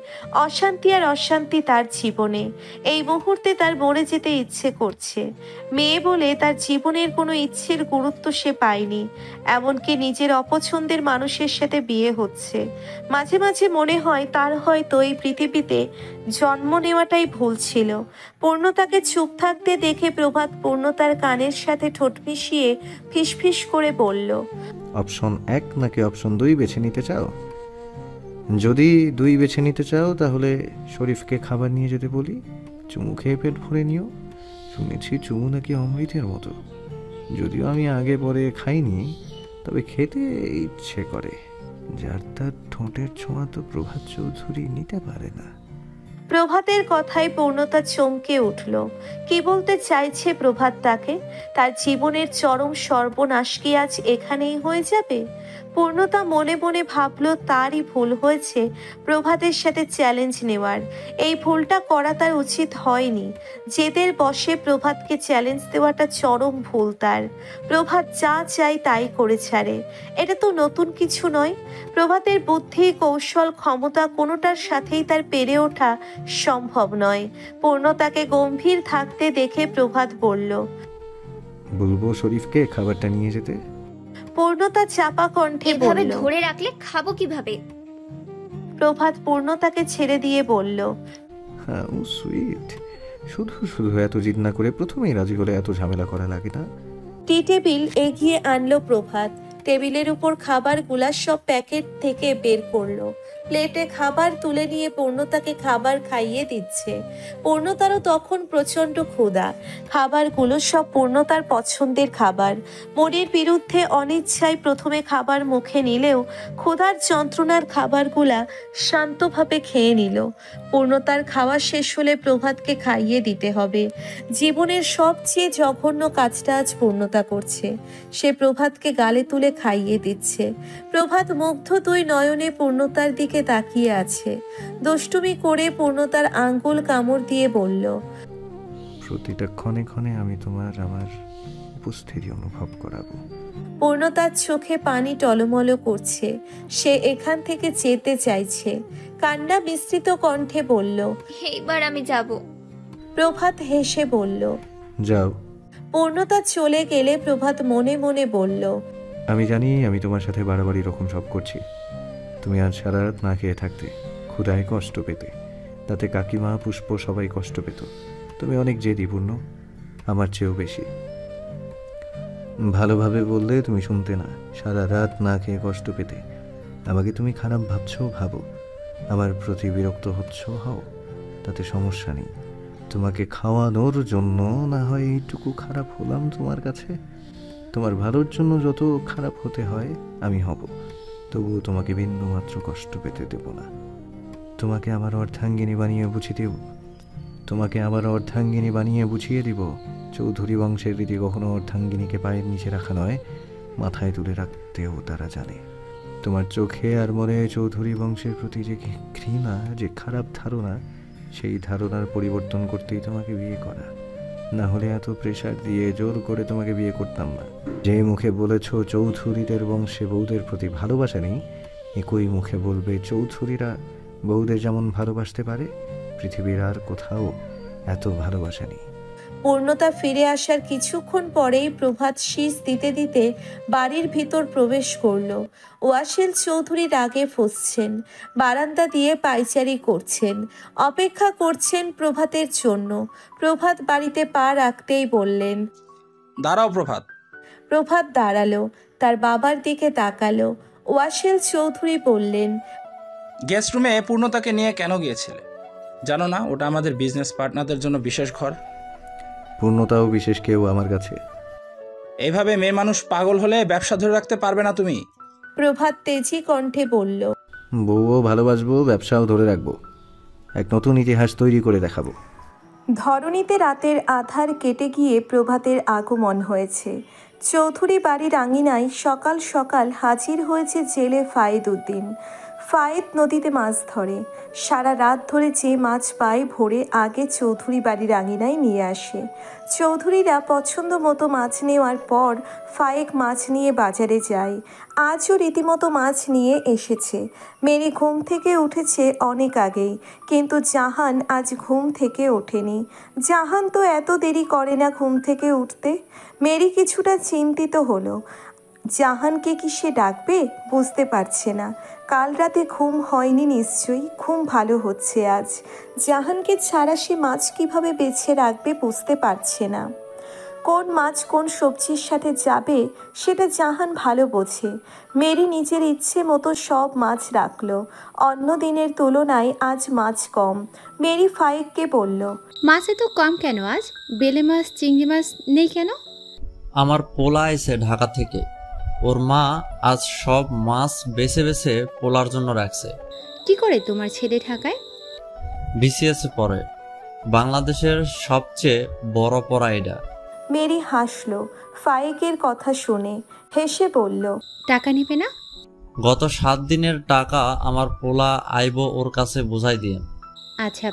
অশান্তি আর অশান্তি তার জীবনে। এই মুহূর্তে তার মরে যেতে ইচ্ছে করছে। মেয়ে বলে তার জীবনের কোনো ইচ্ছের গুরুত্ব সে পায়নি, এমনকি নিজের অপছন্দের মানুষের সাথে বিয়ে হচ্ছে। মাঝে মাঝে মনে হয় তার হয়তো এই পৃথিবীতে জন্ম নেওয়াটাই ভুল ছিল। পূর্ণতাকে চুপ থাকতে দেখে প্রভাত পূর্ণতার কানের সাথে ঠোঁট মিশিয়ে ফিসফিস করে বলল, অপশন 1 নাকি অপশন 2 বেছে নিতে চাও? যদি 2 বেছে নিতে চাও তাহলে শরীফকে খাবার নিয়ে যেতে বলি, চুমু খেয়ে পেট ভরে নিও। শুনেছি চুমু নাকি অমৃতের মতো। যদিও আমি আগে পরে খাইনি, তবে খেতে ইচ্ছে করে। যার তার ঠোঁটের ছোঁয়া তো প্রভাত চৌধুরী নিতে পারে না। প্রভাতের কথায় পূর্ণতা চমকে উঠল। কি বলতে চাইছে প্রভাত তাকে? তার জীবনের চরম সর্বনাশ কি আজ এখানেই হয়ে যাবে? পূর্ণতা মনে মনে ভাবল তারই ভুল হয়েছে প্রভাতের সাথে চ্যালেঞ্জ নেওয়ার। এই ভুলটা করা তার উচিত হয়নি। জেদের বশে প্রভাতকে চ্যালেঞ্জ দেওয়াটা চরম ভুল তার। প্রভাত যা চাই তাই করে ছাড়ে, এটা তো নতুন কিছু নয়। প্রভাতের বুদ্ধি, কৌশল, ক্ষমতা কোনোটার সাথেই তার পেরে ওঠা সম্ভব নয়। পূর্ণতাকে গম্ভীর থাকতে দেখে প্রভাত বলল, বলবো শরীফকে খাবারটা নিয়ে যেতে? পূর্ণতা চাপা কণ্ঠে এভাবে বলল। ধরে রাখলে খাবো কিভাবে? প্রভাত পূর্ণতাকে ছেড়ে দিয়ে বলল, হ্যাঁ সুইট, শুধু শুধু এত জিদ না করে প্রথমেই রাজি হলে এত ঝামেলা করা লাগে না। টি টেবিল এগিয়ে আনলো প্রভাত। টেবিলের উপর খাবারগুলা সব প্যাকেট থেকে বের করলো। প্লেটে খাবার তুলে নিয়ে পূর্ণতাকে খাবার খাইয়ে দিচ্ছে। পূর্ণতারও তখন প্রচন্ড ক্ষুধা। খাবারগুলো সব পূর্ণতার পছন্দের খাবার। মনের বিরুদ্ধে অনিচ্ছায় প্রথমে খাবার মুখে নিলেও ক্ষুধার যন্ত্রণার খাবারগুলা শান্তভাবে খেয়ে নিল। পূর্ণতার খাওয়া শেষ হলে প্রভাতকে খাইয়ে দিতে হবে। জীবনের সবচেয়ে জঘন্য কাজটা আজ পূর্ণতা করছে। সে প্রভাতকে গালে তুলে খাইয়ে দিচ্ছে। প্রভাত মুগ্ধ দুই নয়নে পূর্ণতার দিকে তাকিয়ে আছে। দুষ্টুমি করে পূর্ণতার আঙ্গুল কামড় দিয়ে বলল, প্রতিটা ক্ষণে ক্ষণে আমি আমার উপস্থিতি অনুভব করাবো। পূর্ণতার চোখে পানি টলমল করছে। সে এখান থেকে যেতে চাইছে। কান্না মিশ্রিত কণ্ঠে বলল, এইবার আমি যাব। প্রভাত হেসে বলল, যাও। পূর্ণতা চলে গেলে প্রভাত মনে মনে বলল, আমি জানি আমি তোমার সাথে বাড়াবাড়ি রকম সব করছি। তুমি আজ সারা রাত না খেয়ে থাকতে, ক্ষুধায় কষ্ট পেতে, তাতে কাকিমা, পুষ্প সবাই কষ্ট পেত। তুমি অনেক জেদি পূর্ণ, আমার চেয়েও বেশি। ভালোভাবে বললে তুমি শুনতে না। সারা রাত না খেয়ে কষ্ট পেতে। আমাকে তুমি খারাপ ভাবছো ভাবো, আমার প্রতি বিরক্ত হচ্ছ হও, তাতে সমস্যা নেই। তোমাকে খাওয়ানোর জন্য না হয় এইটুকু খারাপ হলাম তোমার কাছে। তোমার ভালোর জন্য যত খারাপ হতে হয় আমি হব, তবুও তোমাকে বিন্দু মাত্র কষ্ট পেতে দেব না। তোমাকে আমার অর্ধাঙ্গিনী বানিয়ে বুঝিয়ে দিব। চৌধুরী বংশের রীতি কখনো অর্ধাঙ্গিনীকে পায়ের নিচে রাখা নয়, মাথায় তুলে রাখতেও তারা জানে। তোমার চোখে আর মনে চৌধুরী বংশের প্রতি যে ঘৃণা, যে খারাপ ধারণা, সেই ধারণার পরিবর্তন করতেই তোমাকে বিয়ে করা। না হলে এত প্রেশার দিয়ে জোর করে তোমাকে বিয়ে করতাম না। যে মুখে বলেছ চৌধুরীদের বংশে বউদের প্রতি ভালোবাসা নেই, একই মুখে বলবে চৌধুরীরা বউদের যেমন ভালোবাসতে পারে পৃথিবীর আর কোথাও এত ভালোবাসা নেই। পূর্ণতা ফিরে আসার কিছুক্ষণ পরেই প্রভাত শীষ দিতে দিতে বাড়ির ভিতর প্রবেশ করলো। ওয়াসিল চৌধুরী রাগে ফুঁসছেন, বারান্দা দিয়ে পায়চারি করছেন, অপেক্ষা করছেন প্রভাতের জন্য। প্রভাত বাড়িতে পা রাখতেই বললেন, দাঁড়াও প্রভাত। প্রভাত দাঁড়ালো, তার বাবার দিকে তাকালো। ওয়াসিল চৌধুরী বললেন, গেস্ট রুমে পূর্ণতাকে নিয়ে কেন গিয়েছিলে? জানো না ওটা আমাদের বিজনেস পার্টনারদের জন্য বিশেষ ঘর। পূর্ণতাও বিশেষ কেউ আমার কাছে। এইভাবে মেয়ে মানুষ পাগল হলে ব্যবসা ধরে রাখতে পারবে না তুমি। প্রভাত তেজি কণ্ঠে বলল, বউও ভালোবাসবো, ব্যবসাও ধরে রাখবো, এক নতুন ইতিহাস তৈরি করে দেখাবো। ধরণীতে রাতের আধার কেটে গিয়ে প্রভাতের আগমন হয়েছে। চৌধুরী বাড়ির আঙিনায় সকাল সকাল হাজির হয়েছে জেলে ফায়েদ উদ্দিন। ফায়েদ নদীতে মাছ ধরে। সারা রাত ধরে যে মাছ পায় ভোরে আগে চৌধুরী বাড়ির আঙিনায় নিয়ে আসে। চৌধুরীরা পছন্দ মতো মাছ নেওয়ার পর ফায়েক মাছ নিয়ে বাজারে যায়। আজও রীতিমতো মাছ নিয়ে এসেছে। মেরি ঘুম থেকে উঠেছে অনেক আগেই, কিন্তু জাহান আজ ঘুম থেকে ওঠেনি। জাহান তো এত দেরি করে না ঘুম থেকে উঠতে। মেরি কিছুটা চিন্তিত হলো। জাহানকে কি সে ডাকবে? বুঝতে পারছে না। কাল রাতে ঘুম হয়নি নিশ্চয়ই, ঘুম ভালো হচ্ছে আজ। জাহানকে ছাড়া সে মাছ কিভাবে বেছে রাখবে বুঝতে পারছে না। কোন মাছ কোন সবজির সাথে যাবে সেটা জাহান ভালো বোঝে। মেরি নিজের ইচ্ছে মতো সব মাছ রাখলো। অন্য দিনের তুলনায় আজ মাছ কম। মেরি ফায়েককে বলল, মাছ এত কম কেন আজ? বেলে মাছ চিংড়ি মাছ নেই কেন? আমার পোলা এসে ঢাকা থেকে, ওর মা আজ সব মাছ বেছে বেছে পোলার জন্য রাখছে। কি করে তোমার ছেলে ঢাকায়? বিসিএস পড়ে, বাংলাদেশের সবচেয়ে বড় পড়া এটা। মেরি হাসলো ফায়েকের কথা শুনে, হেসে বলল, টাকা নেবে না? গত 7 দিনের টাকা আমার পোলা আইব ওর কাছে বুঝাই দিয়েন। আচ্ছা।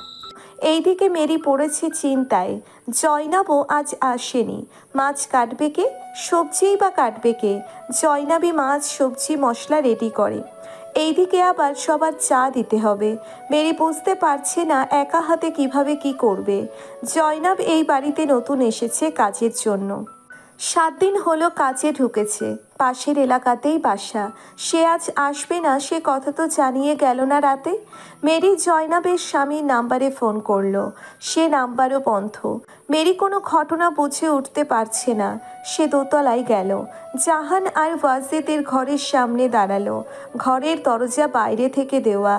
এইদিকে মেরি পড়েছে চিন্তায়। জয়নাবও আজ আসেনি। মাছ কাটবে কে? সবজিই বা কাটবে কে? জয়নাবই মাছ সবজি মশলা রেডি করে। এইদিকে আবার সবার চা দিতে হবে। মেরি বুঝতে পারছে না একা হাতে কিভাবে কি করবে। জয়নাব এই বাড়িতে নতুন এসেছে কাজের জন্য। 7 দিন হলো কাজে ঢুকেছে। পাশের এলাকাতেই বাসা। সে আজ আসবে না সে কথা তো জানিয়ে গেল না রাতে। মেরি জয়নাবের স্বামীর নাম্বারে ফোন করলো। সে নাম্বারও বন্ধ। মেরি কোনো ঘটনা বুঝে উঠতে পারছে না। সে দোতলায় গেল। জাহান আর ওয়াজিদের ঘরের সামনে দাঁড়ালো। ঘরের দরজা বাইরে থেকে দেওয়া।